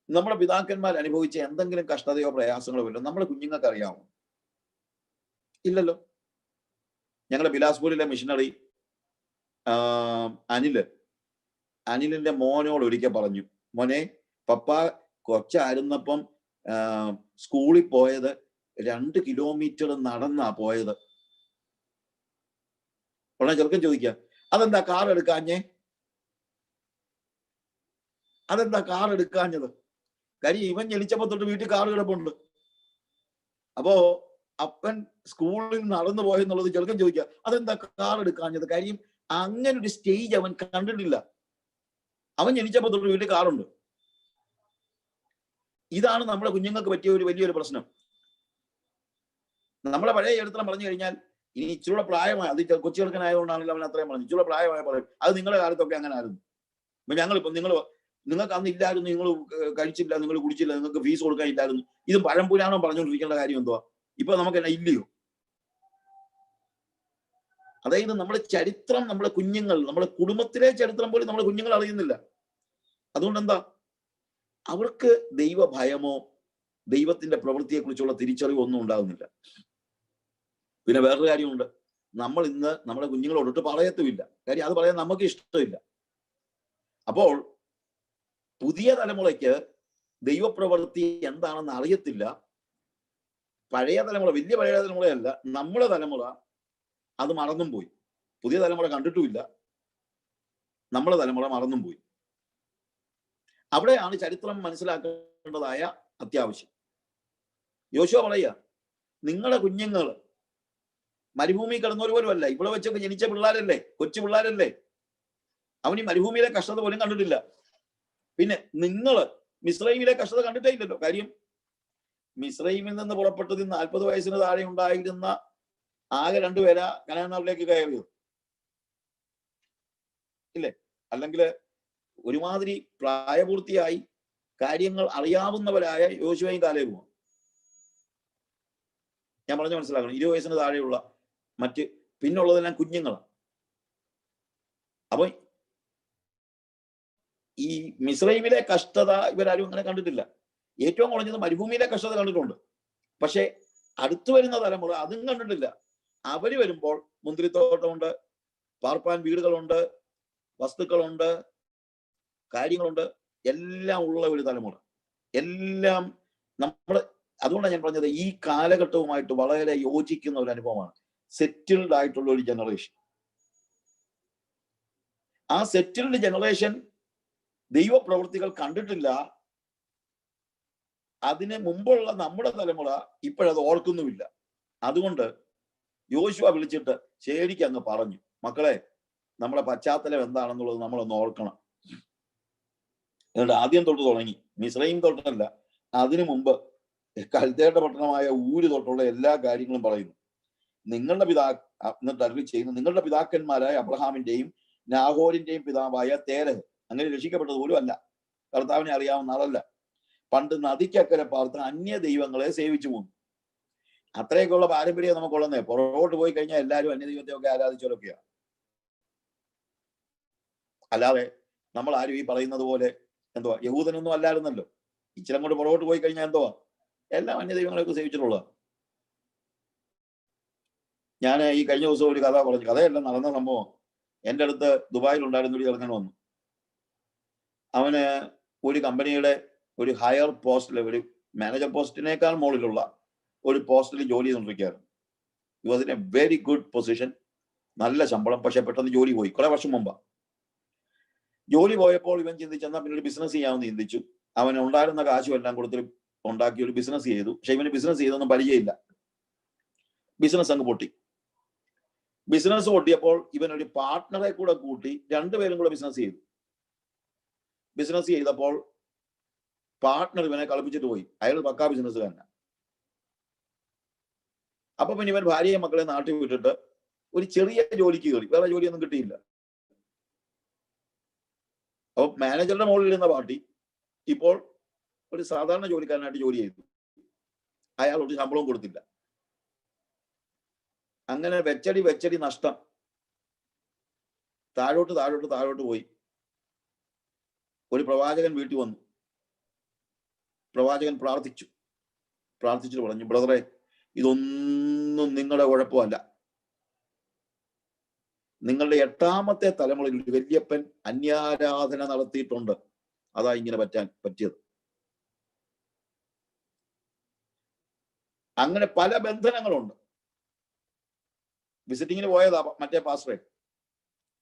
നമ്മുടെ പിതാക്കന്മാർ അനുഭവിച്ച എന്തെങ്കിലും കഷ്ടതയോ പ്രയാസങ്ങളോ ഇല്ല നമ്മുടെ കുഞ്ഞുങ്ങൾക്ക് അറിയാമോ? ഇല്ലല്ലോ. ഞങ്ങളുടെ ബിലാസ്പൂരിലെ മിഷണറി അനിലിന്റെ മോനോട് ഒരിക്കൽ പറഞ്ഞു, മോനെ, പപ്പ കൊച്ചായിരുന്നപ്പം സ്കൂളിൽ പോയത് 2 കിലോമീറ്റർ നടന്നാ പോയത്. ഉടനെ ചെറുക്കൻ ചോദിക്കുക, അതെന്താ കാർ എടുക്കാഞ്ഞേ? അതെന്താ കാർ എടുക്കാഞ്ഞത്? കാര്യം ഇവൻ ജനിച്ചപ്പോ തൊട്ട് വീട്ടിൽ കാർ കിടപ്പുണ്ട്. അപ്പോ അപ്പൻ സ്കൂളിൽ നടന്നു പോയെന്നുള്ളത് ചെറുക്കൻ ചോദിക്കുക, അതെന്താ കാർ എടുക്കാഞ്ഞത്? കാര്യം അങ്ങനെ ഒരു സ്റ്റേജ് അവൻ കണ്ടിട്ടില്ല. അവൻ ജനിച്ചപ്പോ തൊട്ട് വീട്ടിൽ കാറുണ്ട്. ഇതാണ് നമ്മുടെ കുഞ്ഞുങ്ങൾക്ക് പറ്റിയ ഒരു വലിയൊരു പ്രശ്നം. നമ്മളെ പഴയ ചരിത്രം പറഞ്ഞു കഴിഞ്ഞാൽ, ഇനി ഇച്ചിരൂടെ പ്രായമായ, അത് കൊച്ചു ചെറുക്കനായതുകൊണ്ടാണല്ലോ അവൻ അത്രയും പറഞ്ഞു, ഇച്ചിരൂടെ പ്രായമായ പറയും അത് നിങ്ങളുടെ കാലത്തൊക്കെ അങ്ങനെ ആയിരുന്നു. അപ്പൊ നിങ്ങൾക്ക് അന്ന് ഇല്ലായിരുന്നു, നിങ്ങൾ കഴിച്ചില്ല, നിങ്ങൾ കുടിച്ചില്ല, നിങ്ങൾക്ക് ഫീസ് കൊടുക്കാൻ ഇല്ലായിരുന്നു. ഇത് പഴംപുരാണോ പറഞ്ഞുകൊണ്ടിരിക്കേണ്ട കാര്യം എന്തുവാ? ഇപ്പൊ നമുക്ക് എന്നാ ഇല്ലയോ? അതായത് നമ്മുടെ ചരിത്രം, നമ്മുടെ കുഞ്ഞുങ്ങൾ, നമ്മുടെ കുടുംബത്തിലെ ചരിത്രം പോലും നമ്മുടെ കുഞ്ഞുങ്ങൾ അറിയുന്നില്ല. അതുകൊണ്ട് എന്താ? അവർക്ക് ദൈവഭയമോ ദൈവത്തിന്റെ പ്രവൃത്തിയെ കുറിച്ചുള്ള തിരിച്ചറിവോ ഒന്നും ഉണ്ടാകുന്നില്ല. പിന്നെ വേറൊരു കാര്യമുണ്ട്, നമ്മൾ ഇന്ന് നമ്മുടെ കുഞ്ഞുങ്ങളോടൊട്ട് പറയത്തുമില്ല. കാര്യം അത് പറയാൻ നമുക്ക് ഇഷ്ടമില്ല. അപ്പോൾ പുതിയ തലമുറയ്ക്ക് ദൈവപ്രവൃത്തി എന്താണെന്ന് അറിയത്തില്ല. പഴയ തലമുറ, വലിയ പഴയ തലമുറയല്ല, നമ്മുടെ തലമുറ അത് മറന്നും പോയി. പുതിയ തലമുറ കണ്ടിട്ടുമില്ല, നമ്മുടെ തലമുറ മറന്നും പോയി. അവിടെയാണ് ചരിത്രം മനസ്സിലാക്കേണ്ടതായ അത്യാവശ്യം. യോശുവ പറയുക, നിങ്ങളുടെ കുഞ്ഞുങ്ങൾ മരുഭൂമി കിടന്നവർ പോലും അല്ല, ഇവിടെ വെച്ചൊക്കെ ജനിച്ച പിള്ളേരല്ലേ, കൊച്ചു പിള്ളേരല്ലേ. അവൻ ഈ മരുഭൂമിയിലെ കഷ്ടത പോലും കണ്ടിട്ടില്ല. പിന്നെ നിങ്ങള് മിസ്രൈമിലെ കഷ്ടത കണ്ടിട്ടേ ഇല്ലല്ലോ. കാര്യം മിസ്രൈമിൽ നിന്ന് പുറപ്പെട്ടതിൽ 40 വയസ്സിന് താഴെ ഉണ്ടായിരുന്ന ആകെ 2 പേരാ കനാൻ നാട്ടിലേക്ക് കയറിയത്, ഇല്ലേ? അല്ലെങ്കിൽ ഒരുമാതിരി പ്രായപൂർത്തിയായി കാര്യങ്ങൾ അറിയാവുന്നവരായ യോശുവയും കാലേബും. ഞാൻ പറഞ്ഞു മനസ്സിലാക്കണം. 20 വയസ്സിന് താഴെയുള്ള മറ്റ് പിന്നുള്ളതെല്ലാം കുഞ്ഞുങ്ങളാണ്. അപ്പൊ ഈ മിസ്രൈമിലെ കഷ്ടത ഇവരാരും അങ്ങനെ കണ്ടിട്ടില്ല. ഏറ്റവും കുറഞ്ഞത് മരുഭൂമിയിലെ കഷ്ടത കണ്ടിട്ടുണ്ട്. പക്ഷെ അടുത്തു വരുന്ന തലമുറ അതും കണ്ടിട്ടില്ല. അവര് വരുമ്പോൾ മുന്തിരിത്തോട്ടമുണ്ട്, പാർപ്പാൻ വീടുകളുണ്ട്, വസ്തുക്കളുണ്ട്, കാര്യങ്ങളുണ്ട്, എല്ലാം ഉള്ള ഒരു തലമുറ, എല്ലാം നമ്മൾ. അതുകൊണ്ടാണ് ഞാൻ പറഞ്ഞത് ഈ കാലഘട്ടവുമായിട്ട് വളരെ യോജിക്കുന്ന ഒരു അനുഭവമാണ്. സെറ്റിൽഡ് ആയിട്ടുള്ള ഒരു ജനറേഷൻ. ആ സെറ്റിൽഡ് ജനറേഷൻ ദൈവപ്രവൃത്തികൾ കണ്ടിട്ടില്ല. അതിന് മുമ്പുള്ള നമ്മുടെ തലമുറ ഇപ്പോഴത് ഓർക്കുന്നുമില്ല. അതുകൊണ്ട് യോശുവ വിളിച്ചിട്ട് ശരിക്കും അങ്ങ് പറഞ്ഞു, മക്കളെ, നമ്മുടെ പശ്ചാത്തലം എന്താണെന്നുള്ളത് നമ്മളൊന്ന് ഓർക്കണം. എന്നിട്ട് ആദ്യം തൊട്ട് തുടങ്ങി, മിസ്രയീം തൊട്ടല്ല, അതിനു മുമ്പ് കൽദയരുടെ പട്ടണമായ ഊര് തൊട്ടുള്ള എല്ലാ കാര്യങ്ങളും പറയുന്നു. നിങ്ങളുടെ എന്നിട്ട് അരുളി ചെയ്യുന്നു, നിങ്ങളുടെ പിതാക്കന്മാരായ അബ്രഹാമിന്റെയും നാഹോരിന്റെയും പിതാവായ തേരഹ് അങ്ങനെ രക്ഷിക്കപ്പെട്ടത് പോലും അല്ല, കർത്താവിനെ അറിയാവുന്ന ആളല്ല, പണ്ട് നദിക്കക്കരെ പാർത്ത് അന്യ ദൈവങ്ങളെ സേവിച്ചു പോന്നു. അത്രയൊക്കെയുള്ള പാരമ്പര്യം നമുക്കുള്ളതേ. പുറകോട്ട് പോയി കഴിഞ്ഞാൽ എല്ലാവരും അന്യ ദൈവത്തെയൊക്കെ ആരാധിച്ചവരൊക്കെയാണ്. അല്ലാതെ നമ്മൾ ആരും ഈ പറയുന്നത് പോലെ എന്തുവാ യഹൂദനൊന്നും അല്ലായിരുന്നല്ലോ. ഇച്ചിരി അങ്ങോട്ട് പുറകോട്ട് പോയി കഴിഞ്ഞാൽ എന്തുവാ എല്ലാം അന്യ ദൈവങ്ങളെയൊക്കെ സേവിച്ചിട്ടുള്ളതാണ്. ഞാൻ ഈ കഴിഞ്ഞ ദിവസം ഒരു കഥ പറഞ്ഞു. കഥയെല്ലാം നടന്ന സംഭവം. എൻ്റെ അടുത്ത് ദുബായിൽ ഉണ്ടായിരുന്ന ഒരു ചെറുക്കൻ വന്നു. അവന് ഒരു കമ്പനിയുടെ ഒരു ഹയർ പോസ്റ്റിൽ, ഒരു മാനേജർ പോസ്റ്റിനേക്കാൾ മുകളിലുള്ള ഒരു പോസ്റ്റിൽ ജോലി ചെയ്തുകൊണ്ടിരിക്കുകയായിരുന്നു. He was in a very good position, നല്ല ശമ്പളം. പക്ഷെ പെട്ടെന്ന് ജോലി പോയി, കുറെ വർഷം മുമ്പാ. ജോലി പോയപ്പോൾ ഇവൻ ചിന്തിച്ചെന്നാൽ പിന്നെ ഒരു ബിസിനസ് ചെയ്യാമെന്ന് ചിന്തിച്ചു. അവൻ ഉണ്ടായിരുന്ന കാശും എല്ലാം കൊടുത്ത് ഉണ്ടാക്കി ഒരു ബിസിനസ് ചെയ്തു. പക്ഷെ ഇവന് ബിസിനസ് ചെയ്തൊന്നും പരിചയമില്ല. ബിസിനസ് അങ്ങ് പൊട്ടി. ബിസിനസ് പൊട്ടിയപ്പോൾ ഇവനൊരു പാർട്ട്ണറെ കൂടെ കൂട്ടി രണ്ടുപേരും കൂടെ ബിസിനസ് ചെയ്തു. ബിസിനസ് ചെയ്തപ്പോൾ പാർട്ട്ണർ ഇവനെ കളിപ്പിച്ചിട്ട് പോയി. അയാൾ പക്കാ ബിസിനസ്സുകാരനാണ്. അപ്പൊ പിന്നെ ഇവൻ ഭാര്യയെ മക്കളെ നാട്ടിൽ വിട്ടിട്ട് ഒരു ചെറിയ ജോലിക്ക് കയറി. വേറെ ജോലിയൊന്നും കിട്ടിയില്ല. അപ്പൊ മാനേജറുടെ മുകളിൽ ഇരുന്ന പാർട്ടി ഇപ്പോൾ ഒരു സാധാരണ ജോലിക്കാരനായിട്ട് ജോലി ചെയ്തു. അയാളോട് ശമ്പളവും കൊടുത്തില്ല. അങ്ങനെ വെച്ചടി നഷ്ടം. താഴോട്ട് പോയി. ഒരു പ്രവാചകൻ വീട്ടിൽ വന്നു. പ്രവാചകൻ പ്രാർത്ഥിച്ചിട്ട് പറഞ്ഞു, ബ്രദറെ, ഇതൊന്നും നിങ്ങളുടെ കുഴപ്പമല്ല. നിങ്ങളുടെ 8ാമത്തെ തലമുറയിൽ ഒരു വല്യപ്പൻ അന്യാരാധന നടത്തിയിട്ടുണ്ട്. അതാ ഇങ്ങനെ പറ്റിയത്. അങ്ങനെ പല ബന്ധനങ്ങളുണ്ട്. വിസിറ്റിങ്ങിന് പോയതാ മറ്റേ പാസ്റ്ററെ.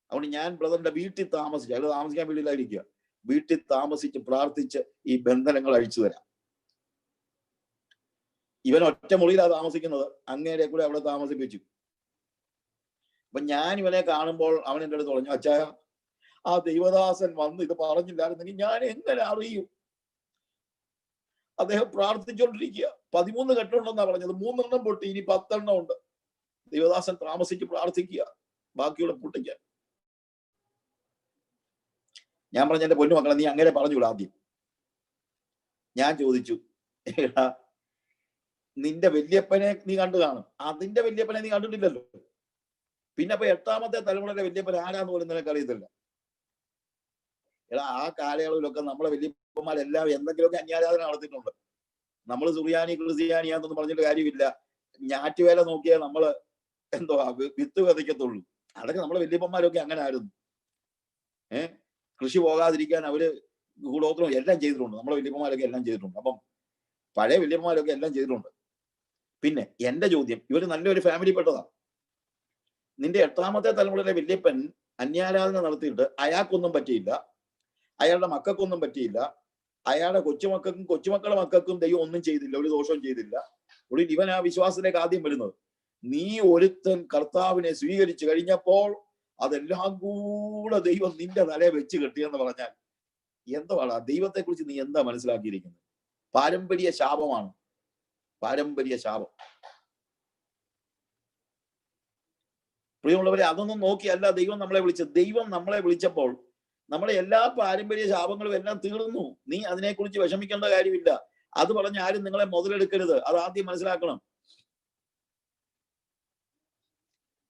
അതുകൊണ്ട് ഞാൻ ബ്രദറിന്റെ വീട്ടിൽ താമസിച്ചു. അയാൾ താമസിക്കാൻ വീട്ടിലായിരിക്കുക. വീട്ടിൽ താമസിച്ച് പ്രാർത്ഥിച്ച് ഈ ബന്ധനങ്ങൾ അഴിച്ചു തരാം. ഇവൻ ഒറ്റ മുറിയിലാണ് താമസിക്കുന്നത്. അങ്ങേരെ കൂടെ അവിടെ താമസിപ്പിച്ചു. അപ്പൊ ഞാൻ ഇവനെ കാണുമ്പോൾ അവൻ എൻ്റെ അടുത്ത് പറഞ്ഞു, അച്ചായ, ആ ദൈവദാസൻ വന്ന് ഇത് പറഞ്ഞില്ലായിരുന്നെങ്കിൽ ഞാൻ എങ്ങനെ അറിയും? അദ്ദേഹം പ്രാർത്ഥിച്ചുകൊണ്ടിരിക്കുക. 13 കെട്ടുണ്ടെന്നാ പറഞ്ഞത്. 3 എണ്ണം പൊട്ടി, ഇനി 10 എണ്ണം ഉണ്ട്. ദൈവദാസൻ താമസിച്ച് പ്രാർത്ഥിക്കുക, ബാക്കിയുള്ള പൊട്ടിക്കാൻ. ഞാൻ പറഞ്ഞ, എന്റെ പൊന്നു മക്കളെ, നീ അങ്ങനെ പറഞ്ഞുകൂടാ. ആദ്യം ഞാൻ ചോദിച്ചു, നിന്റെ വല്യപ്പനെ നീ കണ്ടു കാണും, അതിന്റെ വല്യപ്പനെ നീ കണ്ടിട്ടില്ലല്ലോ. പിന്നെ അപ്പൊ 8ാമത്തെ തലമുറയുടെ വല്യപ്പൻ ആരാന്ന് പോലും നിനക്ക് അറിയത്തില്ല. ആ കാലയളവിലൊക്കെ നമ്മളെ വല്യപ്പന്മാരെല്ലാം എന്തെങ്കിലുമൊക്കെ അന്യാരാധന നടത്തിയിട്ടുണ്ട്. നമ്മൾ സുറിയാനി ക്രിസ്ത്യാനിയാന്നൊന്നും പറഞ്ഞിട്ട് കാര്യമില്ല. ഞാറ്റുവേല നോക്കിയാൽ നമ്മള് എന്തുവാ വിത്ത് വിതയ്ക്കത്തുള്ളൂ. അതൊക്കെ നമ്മളെ വല്യപ്പന്മാരൊക്കെ അങ്ങനെ ആയിരുന്നു. കൃഷി പോകാതിരിക്കാൻ അവര് കൂടോത്രം എല്ലാം ചെയ്തിട്ടുണ്ട്. നമ്മളെ വല്യപ്പന്മാരൊക്കെ എല്ലാം ചെയ്തിട്ടുണ്ട്. അപ്പം പഴയ വല്യപ്പന്മാരൊക്കെ എല്ലാം ചെയ്തിട്ടുണ്ട്. പിന്നെ എന്റെ ചോദ്യം, ഇവര് നല്ലൊരു ഫാമിലി പെട്ടതാ. നിന്റെ 8ാമത്തെ തലമുറയിലെ വല്യപ്പൻ അന്യാരാധന നടത്തിയിട്ട് അയാൾക്കൊന്നും പറ്റിയില്ല, അയാളുടെ മക്കൾക്കൊന്നും പറ്റിയില്ല, അയാളുടെ കൊച്ചുമക്കളുടെ മക്കൾക്കും ദൈവം ഒന്നും ചെയ്തില്ല, ഒരു ദോഷവും ചെയ്തില്ല. ഒടുവിൽ ഇവൻ ആ വിശ്വാസത്തിലേക്ക് ആദ്യം വരുന്നത്. നീ ഒരുത്തൻ കർത്താവിനെ സ്വീകരിച്ചു കഴിഞ്ഞപ്പോൾ അതെല്ലാം കൂടെ ദൈവം നിന്റെ തലയെ വെച്ച് കെട്ടിയെന്ന് പറഞ്ഞാൽ എന്താണ്? ദൈവത്തെ കുറിച്ച് നീ എന്താ മനസ്സിലാക്കിയിരിക്കുന്നത്? പാരമ്പര്യ ശാപമാണ്. പാരമ്പര്യ ശാപം. പ്രിയമുള്ളവരെ, അതൊന്നും നോക്കിയല്ല ദൈവം നമ്മളെ വിളിച്ചത്. ദൈവം നമ്മളെ വിളിച്ചപ്പോൾ നമ്മുടെ എല്ലാ പാരമ്പര്യ ശാപങ്ങളും എല്ലാം തീർന്നു. നീ അതിനെക്കുറിച്ച് വിഷമിക്കേണ്ട കാര്യമില്ല. അത് പറഞ്ഞ് ആരും നിങ്ങളെ മുതലെടുക്കരുത്. അത് ആദ്യം മനസ്സിലാക്കണം.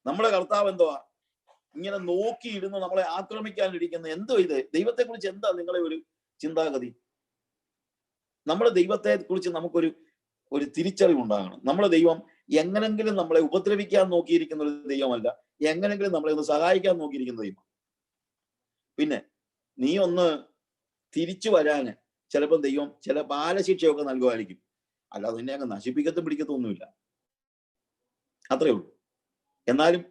നമ്മുടെ കർത്താവ് എന്തുവാ ഇങ്ങനെ നോക്കിയിരുന്ന് നമ്മളെ ആക്രമിക്കാനിരിക്കുന്ന? എന്തോ ഇത്? ദൈവത്തെ കുറിച്ച് എന്താ നിങ്ങളെ ഒരു ചിന്താഗതി? നമ്മുടെ ദൈവത്തെ കുറിച്ച് നമുക്കൊരു തിരിച്ചറിവുണ്ടാകണം. നമ്മുടെ ദൈവം എങ്ങനെങ്കിലും നമ്മളെ ഉപദ്രവിക്കാൻ നോക്കിയിരിക്കുന്ന ഒരു ദൈവമല്ല, എങ്ങനെങ്കിലും നമ്മളെ ഒന്ന് സഹായിക്കാൻ നോക്കിയിരിക്കുന്ന ദൈവം. പിന്നെ നീ ഒന്ന് തിരിച്ചു വരാന് ചിലപ്പോൾ ദൈവം ചില ബാലശിക്ഷയൊക്കെ നൽകുമായിരിക്കും. അല്ലാതെ നിന്നെ അങ്ങ് നശിപ്പിക്കത്തും പിടിക്കത്തൊന്നുമില്ല. അത്രയേ ഉള്ളൂ. എന്നാലും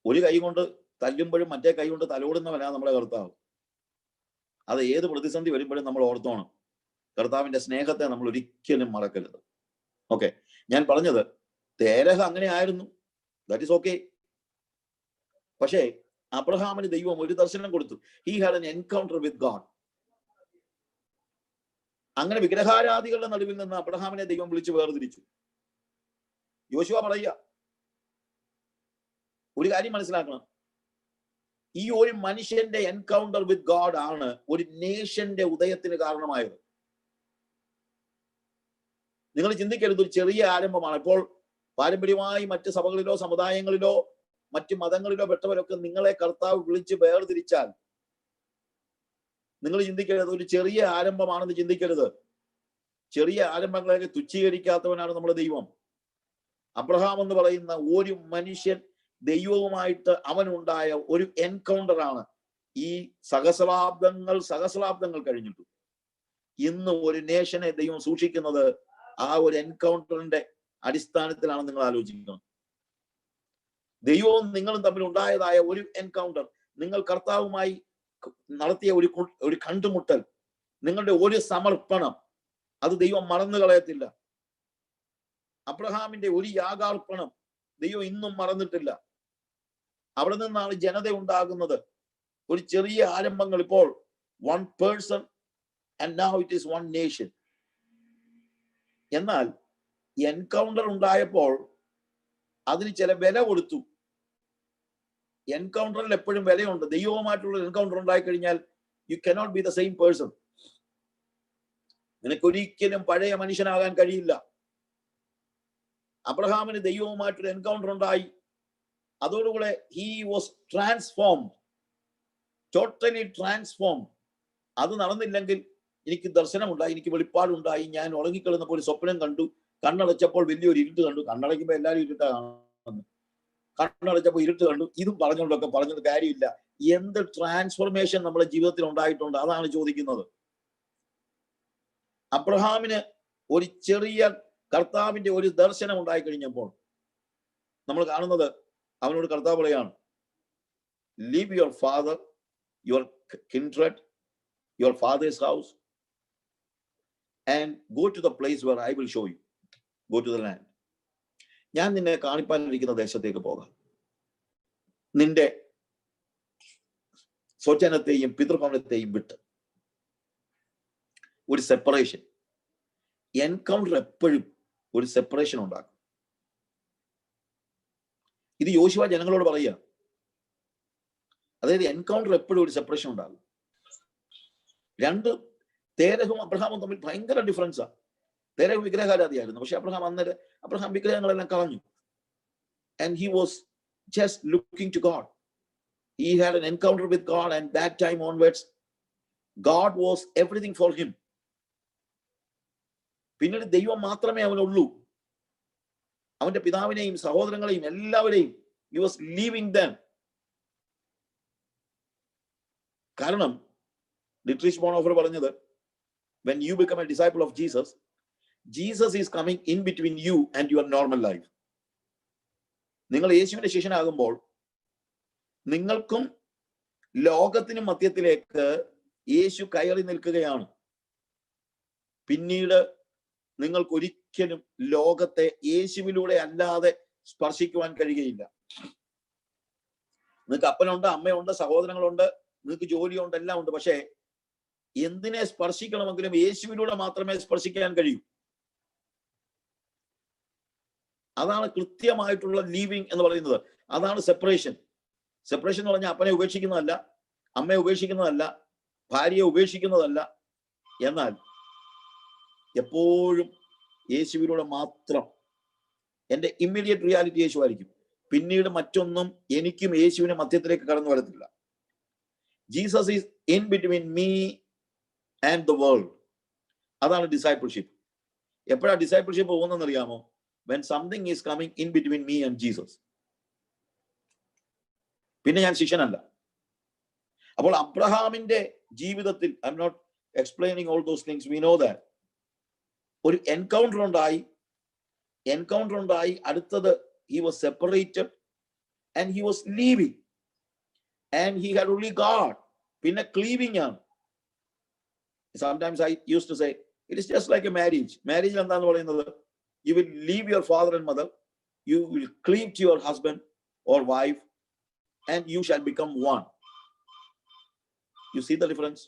ഒരു കൈ കൊണ്ട് തല്ലുമ്പോഴും മറ്റേ കൈ കൊണ്ട് തലോടുന്നവനാ നമ്മളെ കർത്താവ്. അത് ഏത് പ്രതിസന്ധി വരുമ്പോഴും നമ്മൾ ഓർത്തോണം, കർത്താവിന്റെ സ്നേഹത്തെ നമ്മൾ ഒരിക്കലും മറക്കരുത്. ഓക്കെ, ഞാൻ പറഞ്ഞത് തേരഹ അങ്ങനെ ആയിരുന്നു, ദാറ്റ് ഈസ് ഓക്കെ. പക്ഷേ അബ്രഹാമിന് ദൈവം ഒരു ദർശനം കൊടുത്തു. He had an encounter with God. അങ്ങനെ വിഗ്രഹാരാധികളുടെ നടുവിൽ നിന്ന് അബ്രഹാമിനെ ദൈവം വിളിച്ചു വേർതിരിച്ചു. യോശുവ പറയുക, ഒരു കാര്യം മനസ്സിലാക്കണം, ഈ ഒരു മനുഷ്യന്റെ എൻകൗണ്ടർ വിത്ത് ഗോഡ് ആണ് ഒരു നേഷന്റെ ഉദയത്തിന് കാരണമായത്. നിങ്ങൾ ചിന്തിക്കരുത് ഒരു ചെറിയ ആരംഭമാണ്. ഇപ്പോൾ പാരമ്പര്യമായി മറ്റ് സഭകളിലോ സമുദായങ്ങളിലോ മറ്റ് മതങ്ങളിലോ പെട്ടവരൊക്കെ നിങ്ങളെ കർത്താവ് വിളിച്ച് വേർതിരിച്ചാൽ നിങ്ങൾ ചിന്തിക്കരുത് ഒരു ചെറിയ ആരംഭമാണെന്ന് ചിന്തിക്കരുത്. ചെറിയ ആരംഭങ്ങളെ തുച്ഛീകരിക്കാത്തവനാണ് നമ്മുടെ ദൈവം. അബ്രഹാം എന്ന് പറയുന്ന ഒരു മനുഷ്യൻ ദൈവവുമായിട്ട് അവനുണ്ടായ ഒരു എൻകൗണ്ടർ ആണ് ഈ സഹസ്രാബ്ദങ്ങൾ കഴിഞ്ഞിട്ടു ഇന്ന് ഒരു നേഷനെ ദൈവം സൂക്ഷിക്കുന്നത് ആ ഒരു എൻകൗണ്ടറിന്റെ അടിസ്ഥാനത്തിലാണ്. നിങ്ങൾ ആലോചിക്കണം, ദൈവവും നിങ്ങളും തമ്മിൽ ഉണ്ടായതായ ഒരു എൻകൗണ്ടർ, നിങ്ങൾ കർത്താവുമായി നടത്തിയ ഒരു കണ്ടുമുട്ടൽ, നിങ്ങളുടെ ഒരു സമർപ്പണം, അത് ദൈവം മറന്നു കളയത്തില്ല. അബ്രഹാമിന്റെ ഒരു യാഗാർപ്പണം ദൈവം ഇന്നും മറന്നിട്ടില്ല. അവിടെ നിന്നാണ് ജനത ഉണ്ടാകുന്നത്. ഒരു ചെറിയ ആരംഭങ്ങൾ, ഇപ്പോൾ 1 person and now it is 1 nation. എന്നാൽ എൻകൗണ്ടർ ഉണ്ടായപ്പോൾ അതിന് ചില വില കൊടുത്തു. എൻകൗണ്ടറിൽ എപ്പോഴും വിലയുണ്ട്. ദൈവവുമായിട്ടുള്ള എൻകൗണ്ടർ ഉണ്ടായി കഴിഞ്ഞാൽ you cannot be the same person. നിനക്കൊരിക്കലും പഴയ മനുഷ്യനാകാൻ കഴിയില്ല. അബ്രഹാമിന് ദൈവവുമായിട്ടൊരു എൻകൗണ്ടർ ഉണ്ടായി. അതോടുകൂടെ he was transformed, totally transformed. അത് നടന്നില്ലെങ്കിൽ എനിക്ക് ദർശനമുണ്ടായി, എനിക്ക് വെളിപ്പാടുണ്ടായി, ഞാൻ ഉറങ്ങിക്കിടന്നപ്പോൾ ഒരു സ്വപ്നം കണ്ടു, കണ്ണടച്ചപ്പോൾ വലിയൊരു ഇരുട്ട് കണ്ടു. കണ്ണടയ്ക്കുമ്പോൾ എല്ലാവരും ഇരുട്ടാ കാണുന്നത്. കണ്ണടച്ചപ്പോൾ ഇരുട്ട് കണ്ടു. ഇതും പറഞ്ഞിട്ട് കാര്യമില്ല. എന്ത് ട്രാൻസ്ഫോർമേഷൻ നമ്മുടെ ജീവിതത്തിൽ ഉണ്ടായിട്ടുണ്ട്, അതാണ് ചോദിക്കുന്നത്. അബ്രഹാമിന് ഒരു ചെറിയ കർത്താവിന്റെ ഒരു ദർശനം ഉണ്ടായി കഴിഞ്ഞപ്പോൾ നമ്മൾ കാണുന്നത്, അവനോട് കർത്താവ് പറയാണ്, leave your father, your kindred, your father's house and go to the place where I will show you. Go to the land. ഞാൻ നിന്നെ കാണിപ്പാനിരിക്കുന്ന ദേശത്തേക്ക് പോകാം. നിന്റെ സ്വജനത്തെയും പിതൃഭവനത്തെയും വിട്ട് ഒരു സെപ്പറേഷൻ. എൻകൗണ്ടർ എപ്പോഴും ഒരു സെപ്പറേഷൻ ഉണ്ടാക്കും. ഇത് യോശുവ ജനങ്ങളോട് പറയുക. അതായത് എൻകൗണ്ടർ എപ്പോഴും ഒരു സെപ്പറേഷൻ ഉണ്ടാകും. രണ്ട്, തേരഹും അബ്രഹാമും തമ്മിൽ ഭയങ്കര ഡിഫറൻസാ. തേരഹ് വിഗ്രഹാരാധിയായിരുന്നു, പക്ഷെ അബ്രഹാം വിഗ്രഹങ്ങളെല്ലാം കളഞ്ഞു. And he was just looking to God. He had an encounter with God, and that time onwards God was everything for him. പിന്നീട് ദൈവം മാത്രമേ അവനുള്ളൂ. അവന്റെ പിതാവിനെയും സഹോദരങ്ങളെയും എല്ലാവരെയും he was leaving them. കാരണം ഡിട്രീഷ് ബോണോഫർ പറഞ്ഞത്, when you become a disciple of Jesus, Jesus is coming in between you and your normal life. നിങ്ങൾ യേശുവിന്റെ ശിഷ്യനാകുമ്പോൾ നിങ്ങൾക്കും ലോകത്തിനും മധ്യത്തിലേക്ക് യേശു കയറി നിൽക്കുകയാണ്. പിന്നീട് നിങ്ങൾക്ക് ഒരിക്കലും ലോകത്തെ യേശുവിലൂടെ അല്ലാതെ സ്പർശിക്കുവാൻ കഴിയുകയില്ല. നിങ്ങൾക്ക് അപ്പനുണ്ട്, അമ്മയുണ്ട്, സഹോദരങ്ങളുണ്ട്, നിങ്ങൾക്ക് ജോലിയുണ്ട്, എല്ലാം ഉണ്ട്. പക്ഷേ എന്തിനെ സ്പർശിക്കണമെങ്കിലും യേശുവിലൂടെ മാത്രമേ സ്പർശിക്കാൻ കഴിയൂ. അതാണ് കൃത്യമായിട്ടുള്ള ലീവിങ് എന്ന് പറയുന്നത്. അതാണ് സെപ്പറേഷൻ. സെപ്പറേഷൻ എന്ന് പറഞ്ഞാൽ അപ്പനെ ഉപേക്ഷിക്കുന്നതല്ല, അമ്മയെ ഉപേക്ഷിക്കുന്നതല്ല, ഭാര്യയെ ഉപേക്ഷിക്കുന്നതല്ല. എന്നാൽ എപ്പോഴും യേശുവിലൂടെ മാത്രം. എൻ്റെ ഇമ്മീഡിയറ്റ് റിയാലിറ്റി യേശു ആയിരിക്കും. പിന്നീട് മറ്റൊന്നും എനിക്കും യേശുവിനെ മധ്യത്തിലേക്ക് കടന്നു വരത്തില്ല. Jesus is in between me and the world. അതാണ് ഡിസൈപ്പിൾഷിപ്പ്. എപ്പോഴാണ് ഡിസൈപ്പിൾഷിപ്പ് പോകുന്നതെന്ന് അറിയാമോ? when something is coming in between me and Jesus. പിന്നെ ഞാൻ ശിഷ്യനല്ല. അപ്പോൾ അബ്രഹാമിന്റെ ജീവിതത്തിൽ, I am not explaining all those things, we know that ഒരു എൻകൗണ്ടർ ഉണ്ടായി. അടുത്തത് he was separated and he was leaving and he had only God. പിന്നെ cleaving ആണ്. Sometimes I used to say it is just like a marriage. Marriage എന്താന്ന് പറയുന്നത്, you will leave your father and mother, you will cleave to your husband or wife and you shall become one. You see the difference?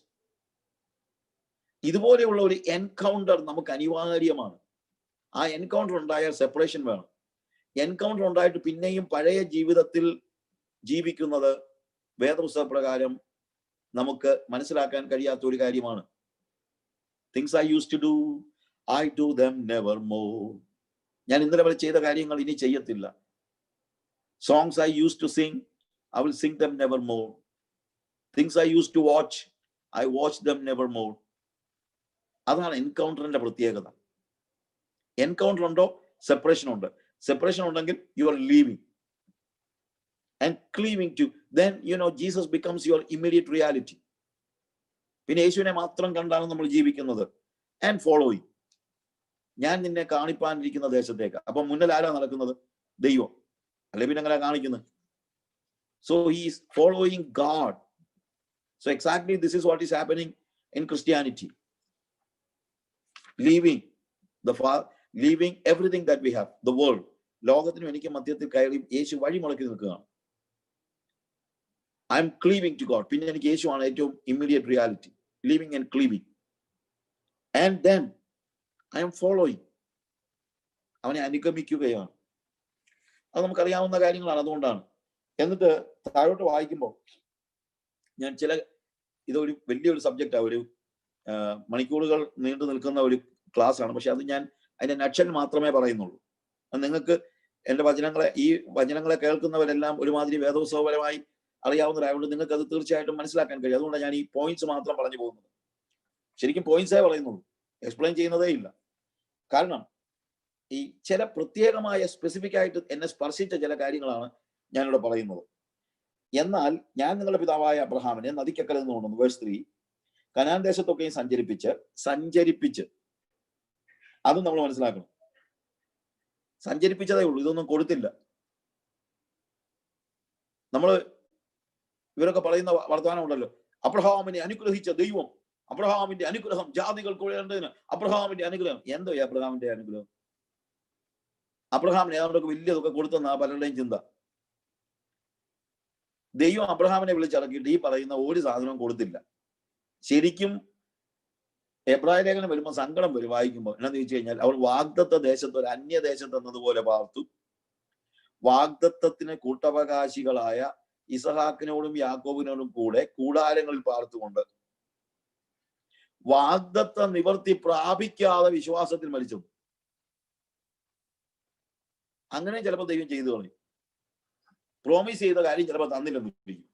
ഇതുപോലെയുള്ള ഒരു encounter നമുക്ക് അനിവാര്യമാണ്. ആ encounter ഉണ്ടായാൽ separation വേണം. Encounter ഉണ്ടായിട്ട് പിന്നെയും പഴയ ജീവിതത്തിൽ ജീവിക്കുന്നത് വേദപുസ്തക പ്രകാരം നമുക്ക് മനസ്സിലാക്കാൻ കഴിയാത്ത ഒരു കാര്യമാണ്. Things I used to do, I do them never more. ഞാൻ ഇന്നലെ വരെ ചെയ്ത കാര്യങ്ങൾ ഇനി ചെയ്യത്തില്ല. Songs I used to sing, I will sing them never more. Things I used to watch, I watch them never more. അതാണ് എൻകൗണ്ടറിന്റെ പ്രത്യേകത. Encounter ഉണ്ടോ, സെപ്പറേഷൻ ഉണ്ട്. സെപ്പറേഷൻ ഉണ്ടെങ്കിൽ you are leaving and cleaving to, then Jesus becomes your immediate reality. പിന്നെ യേശുവിനെ മാത്രം കണ്ടാണ് നമ്മൾ ജീവിക്കുന്നത്. ആൻഡ് ഫോളോയിങ്, ഞാൻ നിന്നെ കാണിപ്പാനിരിക്കുന്ന ദേശത്തേക്ക്. അപ്പൊ മുന്നിൽ ആരാ നടക്കുന്നത്? ദൈവം. അല്ലെ പിന്നെ അങ്ങനെ കാണിക്കുന്നത്? So he is following God. So exactly this is what is happening in Christianity. Leaving everything that we have, the world. ലോകത്തിനും എനിക്ക് മധ്യത്തിൽ കയറി യേശു വഴി മുളക്കി നിൽക്കുകയാണ്. I am cleaving to God. പിന്നെ എനിക്ക് യേശുവാണ് ഏറ്റവും immediate reality. Living and cleaving. And then I am following. അവനെ അനുഗമിക്കുകയാണ്. അത് നമുക്കറിയാവുന്ന കാര്യങ്ങളാണ്. അതുകൊണ്ടാണ്. എന്നിട്ട് താഴോട്ട് വായിക്കുമ്പോൾ ഞാൻ ഇതൊരു വലിയൊരു സബ്ജക്റ്റാണ്, ഒരു മണിക്കൂറുകൾ നീണ്ടു നിൽക്കുന്ന ഒരു ക്ലാസ് ആണ്. പക്ഷെ അത് ഞാൻ അതിന്റെ നക്ഷൽ മാത്രമേ പറയുന്നുള്ളൂ. നിങ്ങൾക്ക് എന്റെ ഈ വചനങ്ങളെ കേൾക്കുന്നവരെല്ലാം ഒരുമാതിരി വേദോത്സവപരമായി അറിയാവുന്നവരായതുകൊണ്ട് നിങ്ങൾക്ക് അത് തീർച്ചയായിട്ടും മനസ്സിലാക്കാൻ കഴിയും. അതുകൊണ്ടാണ് ഞാൻ ഈ പോയിന്റ്സ് മാത്രം പറഞ്ഞു പോകുന്നത്. ശരിക്കും പോയിന്റ്സേ പറയുന്നുള്ളൂ, എക്സ്പ്ലെയിൻ ചെയ്യുന്നതേ ഇല്ല. കാരണം ഈ ചില പ്രത്യേകമായ സ്പെസിഫിക് ആയിട്ട് എന്നെ സ്പർശിച്ച ചില കാര്യങ്ങളാണ് ഞാനിവിടെ പറയുന്നത്. എന്നാൽ ഞാൻ നിങ്ങളുടെ പിതാവായ അബ്രഹാമിനെ നദിക്കക്കരെ നിന്ന് കൊണ്ടുവന്നു, വേഴ്സ് 3, കനാൻ ദേശത്തൊക്കെയും സഞ്ചരിപ്പിച്ച് അതും നമ്മൾ മനസ്സിലാക്കണം. സഞ്ചരിപ്പിച്ചതേ ഉള്ളൂ, ഇതൊന്നും കൊടുത്തില്ല. ഇവരൊക്കെ പറയുന്ന വർത്തമാനം ഉണ്ടല്ലോ, അബ്രഹാമിനെ അനുഗ്രഹിച്ച ദൈവം, അബ്രഹാമിന്റെ അനുഗ്രഹം ജാതികൾക്ക് വേണ്ടതിന് അബ്രഹാമിന്റെ അനുഗ്രഹം. എന്തോ അബ്രഹാമിന്റെ അനുഗ്രഹം? അബ്രഹാമിനെ ഏതാണ്ടൊക്കെ വലിയതൊക്കെ കൊടുത്തെന്നാ പലരുടെയും ചിന്ത. ദൈവം അബ്രഹാമിനെ വിളിച്ചിറക്കിയിട്ട് ഈ പറയുന്ന ഒരു സാധനവും കൊടുത്തില്ല. ശരിക്കും എബ്രായ ലേഖനം വരുമ്പോൾ സങ്കടം വരും വായിക്കുമ്പോൾ. എന്നാന്ന് ചോദിച്ചു കഴിഞ്ഞാൽ, അവർ വാഗ്ദത്ത ദേശത്ത് ഒരു അന്യദേശത്ത് എന്നതുപോലെ പാർത്തു. വാഗ്ദത്തത്തിന് കൂട്ടവകാശികളായ ഇസഹാക്കിനോടും യാക്കോബിനോടും കൂടെ കൂടാരങ്ങളിൽ പാർത്തുകൊണ്ട് വാഗ്ദത്ത നിവർത്തി പ്രാപിക്കാതെ വിശ്വാസത്തിൽ മരിച്ചു. അങ്ങനെ ചിലപ്പോൾ ദൈവം ചെയ്തു കളയും. പ്രോമിസ് ചെയ്ത കാര്യം ചിലപ്പോൾ തന്നില്ലെന്ന് പിടിക്കും.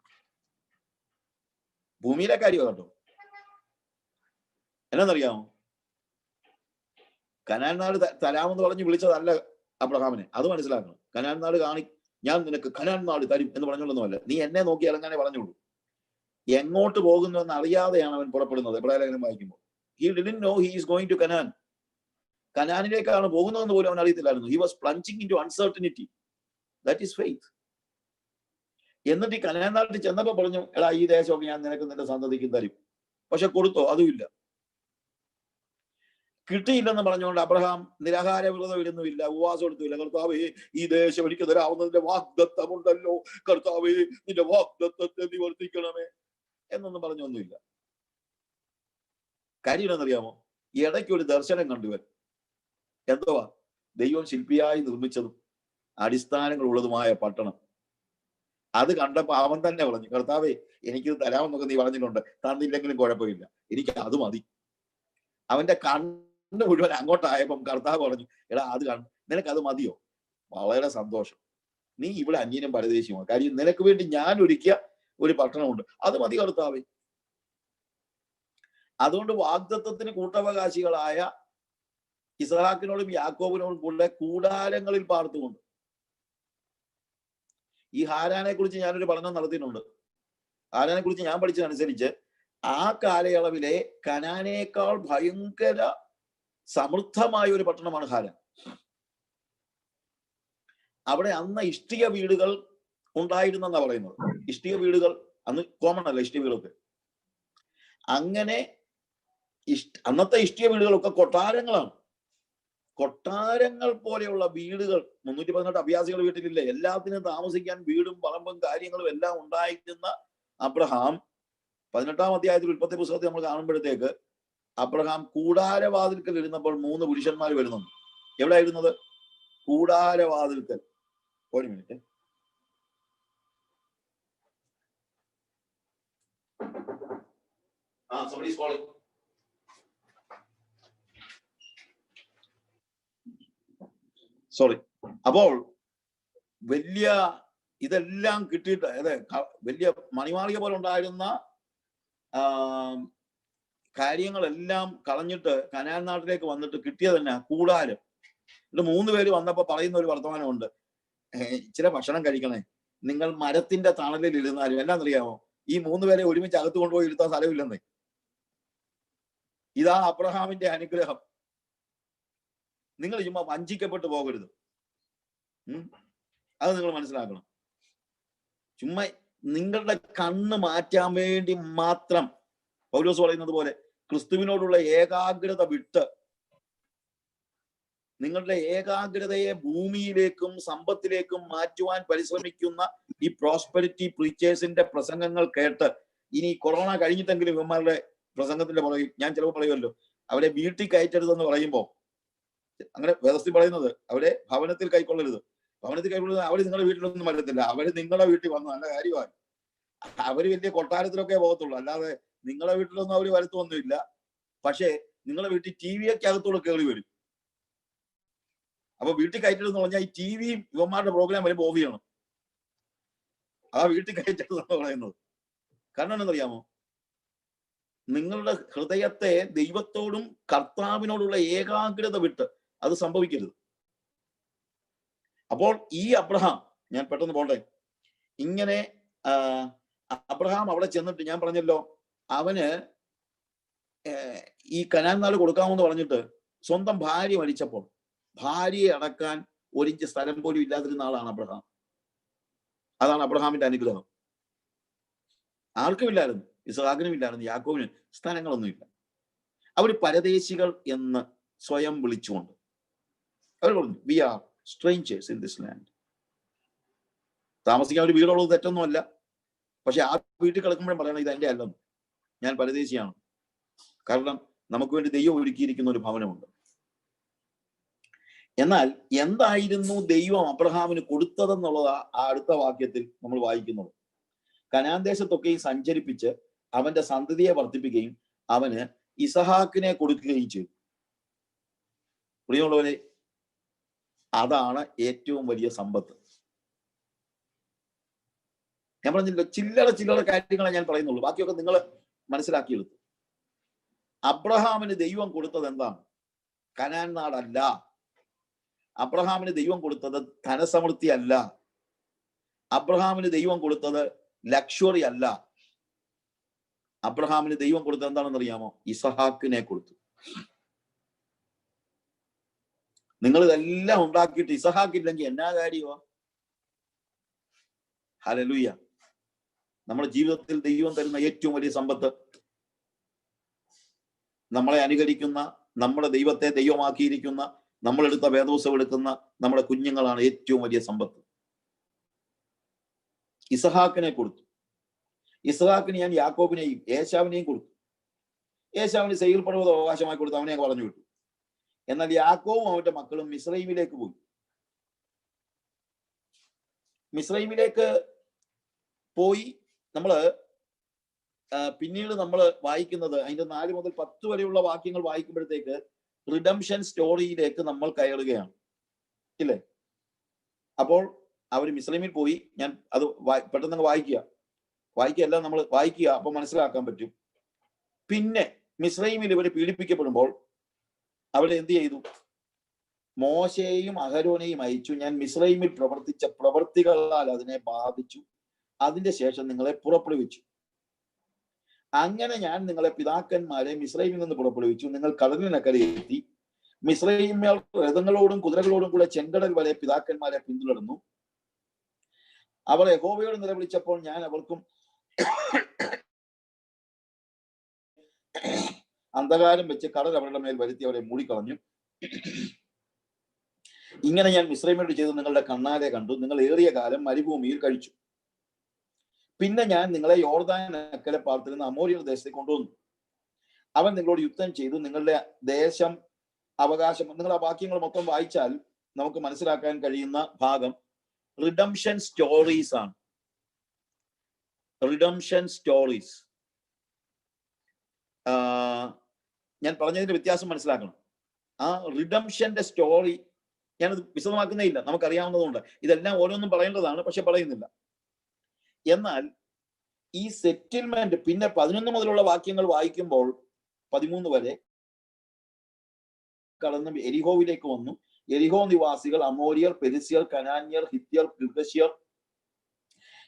ഭൂമിയിലെ കാര്യമാണ് കേട്ടോ. എന്നറിയാമോ, കനാൻ നാട് തരാമെന്ന് പറഞ്ഞ് വിളിച്ചതല്ല അബ്രഹാമിനെ. അത് മനസ്സിലാക്കണം. കനാൻ നാട് ഞാൻ നിനക്ക് കനാൻ നാട് തരും എന്ന് പറഞ്ഞോളൊന്നുമല്ല. നീ എന്നെ നോക്കി ഇറങ്ങാനേ പറഞ്ഞോളൂ. എങ്ങോട്ട് പോകുന്നു എന്ന് അറിയാതെയാണ് അവൻ പുറപ്പെടുന്നത്. എബ്രായ ലേഖനം വായിക്കുമ്പോൾ he didn't know he is going to Canaan. കനാനിലേക്കാണ് പോകുന്നതെന്ന് പോലും അവൻ അറിയത്തില്ലായിരുന്നു. he was plunging into uncertainty. that is faith. എന്നിട്ട് ഈ കനാൻ നാട്ടിൽ ചെന്നപ്പോ പറഞ്ഞു, എടാ ഈ ദേശമൊക്കെ ഞാൻ നിനക്ക് നിന്റെ സന്തതിക്കും തരും. പക്ഷെ കൊടുത്തോ? അതുമില്ല. കിട്ടിയില്ലെന്ന് പറഞ്ഞുകൊണ്ട് അബ്രഹാം നിരാഹാര വ്രതം ഇരുന്നുമില്ല, ഉപവാസം എടുത്തുമില്ല. കർത്താവേ, ഈ ദേശം എനിക്ക് തരാവുന്നതിന്റെ വാഗ്ദത്തമുണ്ടല്ലോ, കർത്താവേ നിന്റെ വാഗ്ദത്തത്തെ നിവർത്തിക്കണമേ എന്നൊന്നും പറഞ്ഞൊന്നുമില്ല. കാര്യം എന്നറിയാമോ, ഇടയ്ക്ക് ഒരു ദർശനം കണ്ടുവൻ. എന്തുവാ? ദൈവം ശില്പിയായി നിർമ്മിച്ചതും അടിസ്ഥാനങ്ങൾ ഉള്ളതുമായ പട്ടണം. അത് കണ്ടപ്പോ അവൻ തന്നെ പറഞ്ഞു, കർത്താവേ എനിക്കിത് തരാമെന്നൊക്കെ നീ പറഞ്ഞിട്ടുണ്ട്, തന്നില്ലെങ്കിലും കുഴപ്പമില്ല, എനിക്ക് അത് മതി. അവന്റെ കണ്ണ് മുഴുവൻ അങ്ങോട്ടായപ്പം കർത്താവ് പറഞ്ഞു, എടാ അത് നിനക്കത് മതിയോ? വളരെ സന്തോഷം, നീ ഇവിടെ അന്യനും പരദേശിയുമാണ്. കാര്യം നിനക്ക് വേണ്ടി ഞാൻ ഒരുക്കിയ ഒരു പട്ടണമുണ്ട്, അത് മതി കർത്താവേ. അതുകൊണ്ട് വാഗ്ദത്തത്തിന് കൂട്ടവകാശികളായ ഇസ്ഹാക്കിനോടും യാക്കോബിനോടും കൂടെ കൂടാരങ്ങളിൽ പാർത്തുകൊണ്ട്. ഈ ഹാരാനെ കുറിച്ച് ഞാനൊരു പഠനം നടത്തിയിട്ടുണ്ട്. ഹാരാനെ കുറിച്ച് ഞാൻ പഠിച്ചതനുസരിച്ച് ആ കാലയളവിലെ കനാനേക്കാൾ ഭയങ്കര സമൃദ്ധമായ ഒരു പട്ടണമാണ് ഹാരാൻ. അവിടെ അന്ന് ഇഷ്ടിക വീടുകൾ ഉണ്ടായിരുന്നെന്നാ പറയുന്നത്. ഇഷ്ടിക വീടുകൾ അന്ന് കോമൺ അല്ല, ഇഷ്ടിക വീടൊക്കെ. അങ്ങനെ അന്നത്തെ ഇഷ്ടിക വീടുകളൊക്കെ കൊട്ടാരങ്ങളാണ്. കൊട്ടാരങ്ങൾ പോലെയുള്ള വീടുകൾ 318 അഭ്യാസികൾ വീട്ടിലില്ലേ, എല്ലാത്തിനും താമസിക്കാൻ വീടും പറമ്പും കാര്യങ്ങളും എല്ലാം ഉണ്ടായിരുന്ന അബ്രഹാം 18-ാം അധ്യായത്തിൽ ഉൽപ്പത്തി പുസ്തകത്തിൽ നമ്മൾ കാണുമ്പോഴത്തേക്ക് അബ്രഹാം കൂടാരവാതിൽക്കൽ ഇരുന്നപ്പോൾ 3 പുരുഷന്മാർ വരുന്നുണ്ട്. എവിടെ ആയിരുന്നത്? കൂടാരവാതിൽക്കൽ. ഒരു മിനിറ്റ്. സോറി. അപ്പോൾ വലിയ ഇതെല്ലാം കിട്ടിയിട്ട്, വലിയ മണിമാളിക പോലെ ഉണ്ടായിരുന്ന കാര്യങ്ങളെല്ലാം കളഞ്ഞിട്ട് കനാൻ നാട്ടിലേക്ക് വന്നിട്ട് കിട്ടിയത് തന്നെ കൂടാരം. ഇത് 3 പേര് വന്നപ്പോ പറയുന്ന ഒരു വർത്തമാനമുണ്ട്, ഇച്ചിരി ഭക്ഷണം കഴിക്കണേ, നിങ്ങൾ മരത്തിന്റെ തണലിൽ ഇരുന്നാലും. എന്നാ അറിയാമോ? ഈ 3 പേരെ ഒരുമിച്ച് അകത്ത് കൊണ്ടുപോയി ഇരുത്താൻ സ്ഥലമില്ലെന്നേ. ഇതാ അബ്രഹാമിന്റെ അനുഗ്രഹം. നിങ്ങൾ ചുമ്മാ വഞ്ചിക്കപ്പെട്ടു പോകരുത്. അത് നിങ്ങൾ മനസ്സിലാക്കണം. ചുമ്മാ നിങ്ങളുടെ കണ്ണ് മാറ്റാൻ വേണ്ടി മാത്രം പൗലോസ് പറയുന്നത് പോലെ ക്രിസ്തുവിനോടുള്ള ഏകാഗ്രത വിട്ട് നിങ്ങളുടെ ഏകാഗ്രതയെ ഭൂമിയിലേക്കും സമ്പത്തിലേക്കും മാറ്റുവാൻ പരിശ്രമിക്കുന്ന ഈ പ്രോസ്പെരിറ്റി പ്രീച്ചേഴ്സിന്റെ പ്രസംഗങ്ങൾ കേട്ട്, ഇനി കൊറോണ കഴിഞ്ഞിട്ടെങ്കിലും ഇവന്മാരുടെ പ്രസംഗത്തിന്റെ പറയും, ഞാൻ ചിലപ്പോൾ പറയുമല്ലോ, അവരെ വീട്ടിൽ കയറ്റരുതെന്ന് പറയുമ്പോ അങ്ങനെ വ്യവസ്ഥ പറയുന്നത്, അവരെ ഭവനത്തിൽ കൈക്കൊള്ളരുത്. ഭവനത്തിൽ കൈക്കൊള്ളുന്നത് അവർ നിങ്ങളുടെ വീട്ടിലൊന്നും വരത്തില്ല, അവര് നിങ്ങളുടെ വീട്ടിൽ വന്നു. നല്ല കാര്യമാണ്. അവര് വലിയ കൊട്ടാരത്തിലൊക്കെ പോകത്തുള്ളൂ, അല്ലാതെ നിങ്ങളുടെ വീട്ടിലൊന്നും അവര് വരുത്തൊന്നുമില്ല. പക്ഷേ നിങ്ങളുടെ വീട്ടിൽ TV-യൊക്കെ അകത്തോടെ കയറി വരും. അപ്പൊ വീട്ടിൽ കയറ്റരുതെന്ന് പറഞ്ഞാൽ ഈ TV-യും ഇവന്മാരുടെ പ്രോഗ്രാം വരുമ്പോൾ ഓഫ് ചെയ്യണം. ആ വീട്ടിൽ കയറ്റരുതെന്ന് പറയുന്നത് കാരണം എന്താണെന്നറിയാമോ? നിങ്ങളുടെ ഹൃദയത്തെ ദൈവത്തോടും കർത്താവിനോടുള്ള ഏകാഗ്രത വിട്ട് അത് സംഭവിക്കരുത്. അപ്പോൾ ഈ അബ്രഹാം, ഞാൻ പെട്ടെന്ന് പോട്ടെ, ഇങ്ങനെ അബ്രഹാം അവിടെ ചെന്നിട്ട്, ഞാൻ പറഞ്ഞല്ലോ, അവന് ഈ കനാൻ നാട് കൊടുക്കാമെന്ന് പറഞ്ഞിട്ട് സ്വന്തം ഭാര്യ മരിച്ചപ്പോൾ ഭാര്യയെ അടക്കാൻ 1 ഇഞ്ച് സ്ഥലം പോലും ഇല്ലാതിരുന്ന ആളാണ് അബ്രഹാം. അതാണ് അബ്രഹാമിന്റെ അനുഗ്രഹം. ആർക്കും ഇല്ലായിരുന്നു, ഇസ്ഹാക്കിനും ഇല്ലായിരുന്നു, യാക്കോബിനും സ്ഥലങ്ങളൊന്നുമില്ല. അവർ പരദേശികൾ എന്ന് സ്വയം വിളിച്ചുകൊണ്ട് അവർ പറഞ്ഞു, we are strangers in this land. താമസിക്കാൻ ഒരു വീടുള്ളത് തെറ്റൊന്നുമല്ല, പക്ഷെ ആ വീട്ടിൽ കിടക്കുമ്പോഴും പറയണം, ഇത് എന്റെ അല്ലെന്ന്, ഞാൻ പരദേശിയാണ്. കാരണം നമുക്ക് വേണ്ടി ദൈവം ഒരുക്കിയിരിക്കുന്ന ഒരു ഭവനമുണ്ട്. എന്നാൽ എന്തായിരുന്നു ദൈവം അബ്രഹാമിന് കൊടുത്തതെന്നുള്ളത് ആ അടുത്ത വാക്യത്തിൽ നമ്മൾ വായിക്കുന്നത്. കനാൻ ദേശത്തൊക്കെയും സഞ്ചരിപ്പിച്ച് അവന്റെ സന്തതിയെ വർദ്ധിപ്പിക്കുകയും അവന് ഇസഹാക്കിനെ കൊടുക്കുകയും ചെയ്തു. പ്രിയമുള്ളവരെ, അതാണ് ഏറ്റവും വലിയ സമ്പത്ത്. ഞാൻ പറഞ്ഞില്ല, ചില്ലറ കാര്യങ്ങളെ ഞാൻ പറയുന്നുള്ളൂ, ബാക്കിയൊക്കെ നിങ്ങൾ മനസ്സിലാക്കിയെടുത്തു. അബ്രഹാമിന് ദൈവം കൊടുത്തത് എന്താണ്? കനാൻ നാടല്ല. അബ്രഹാമിന് ദൈവം കൊടുത്തത് ധനസമൃദ്ധി അല്ല. അബ്രഹാമിന് ദൈവം കൊടുത്തത് ലക്ഷറി അല്ല. അബ്രഹാമിന് ദൈവം കൊടുത്തത് എന്താണെന്ന് അറിയാമോ? ഇസഹാക്കിനെ കൊടുത്തു. നിങ്ങൾ ഇതെല്ലാം ഉണ്ടാക്കിയിട്ട് ഇസഹാക്കില്ലെങ്കിൽ എന്നാ കാര്യമാ? ഹല്ലേലൂയ. നമ്മുടെ ജീവിതത്തിൽ ദൈവം തരുന്ന ഏറ്റവും വലിയ സമ്പത്ത്, നമ്മളെ അനുകരിക്കുന്ന, നമ്മുടെ ദൈവത്തെ ദൈവമാക്കിയിരിക്കുന്ന, നമ്മളെടുത്ത വേദോത്സവം എടുക്കുന്ന നമ്മുടെ കുഞ്ഞുങ്ങളാണ് ഏറ്റവും വലിയ സമ്പത്ത്. ഇസഹാക്കിനെ കൊടുത്തു. ഇസഹാക്കിന് ഞാൻ യാക്കോബിനെയും ഏശാവിനെയും കൊടുത്തു. ഏശാവിന് സെയീർ പർവ്വതം അവകാശമായി കൊടുത്തു, അവനെ പറഞ്ഞു വിട്ടു. എന്നാൽ യാക്കോബും അവന്റെ മക്കളും മിസ്രൈമിലേക്ക് പോയി. മിസ്രൈമിലേക്ക് പോയി പിന്നീട് നമ്മൾ വായിക്കുന്നത് അതിന്റെ 4 മുതൽ 10 വരെയുള്ള വാക്യങ്ങൾ വായിക്കുമ്പോഴത്തേക്ക് റിഡംഷൻ സ്റ്റോറിയിലേക്ക് നമ്മൾ കയറുകയാണ്, ഇല്ലേ? അപ്പോൾ അവർ മിസ്രൈമിൽ പോയി. ഞാൻ അത് പെട്ടെന്ന് വായിക്കുകയല്ല, നമ്മൾ വായിക്കുക, അപ്പൊ മനസ്സിലാക്കാൻ പറ്റും. പിന്നെ മിസ്രൈമിൽ ഇവർ പീഡിപ്പിക്കപ്പെടുമ്പോൾ അവരെ എന്ത് ചെയ്തു? മോശയെയും അഹരോനെയും അയച്ചു, ഞാൻ മിസ്രൈമിൽ പ്രവർത്തിച്ച പ്രവർത്തികളാൽ അതിനെ ബാധിച്ചു, അതിന്റെ ശേഷം നിങ്ങളെ പുറപ്പെടുവിച്ചു. അങ്ങനെ ഞാൻ നിങ്ങളെ പിതാക്കന്മാരെ മിസ്രൈമിൽ നിന്ന് പുറപ്പെടുവിച്ചു. നിങ്ങൾ കടലിനക്കരെ എത്തി. മിസ്രൈമ്യർ രഥങ്ങളോടും കുതിരകളോടും കൂടെ ചെങ്കടൽ വരെ പിതാക്കന്മാരെ പിന്തുടർന്നു. അവർ യഹോവയോട് നിലവിളിച്ചപ്പോൾ ഞാൻ അവർക്കും അന്ധകാരം വെച്ച് കടൽ അവരുടെ മേൽ വരുത്തി അവരെ മൂടിക്കളഞ്ഞു. ഇങ്ങനെ ഞാൻ മിസ്രൈമിനോട് ചെയ്ത് നിങ്ങളുടെ കണ്ണാലെ കണ്ടു. നിങ്ങൾ ഏറിയ കാലം മരുഭൂമിയിൽ കഴിച്ചു. പിന്നെ ഞാൻ നിങ്ങളെ യോർദാൻ അക്കരെ പാർത്തിരുന്ന അമോര്യർ ദേശത്തേക്ക് കൊണ്ടുവന്നു. അവൻ നിങ്ങളോട് യുദ്ധം ചെയ്തു നിങ്ങളുടെ ദേശം അവകാശം. നിങ്ങൾ ആ വാക്യങ്ങൾ മൊത്തം വായിച്ചാൽ നമുക്ക് മനസ്സിലാക്കാൻ കഴിയുന്ന ഭാഗം റിഡംഷൻ സ്റ്റോറീസ് ആണ്. Redemption stories. ഞാൻ പറഞ്ഞതിന്റെ വ്യത്യാസം മനസ്സിലാക്കണം. ആ റിഡംഷന്റെ സ്റ്റോറി ഞാനത് വിശദമാക്കുന്നേ ഇല്ല, നമുക്കറിയാവുന്നതുകൊണ്ട്. ഇതെല്ലാം ഓരോന്നും പറയേണ്ടതാണ്, പക്ഷെ പറയുന്നില്ല. എന്നാൽ ഈ സെറ്റിൽമെന്റ് പിന്നെ 11 മുതലുള്ള വാക്യങ്ങൾ വായിക്കുമ്പോൾ 13 വരെ കടന്ന് എരിഹോവിലേക്ക് വന്നു. എരിഹോ നിവാസികൾ അമോര്യർ, പെരിസ്യർ, കനാന്യർ, ഹിത്യർ, ഗിർഗശ്യർ,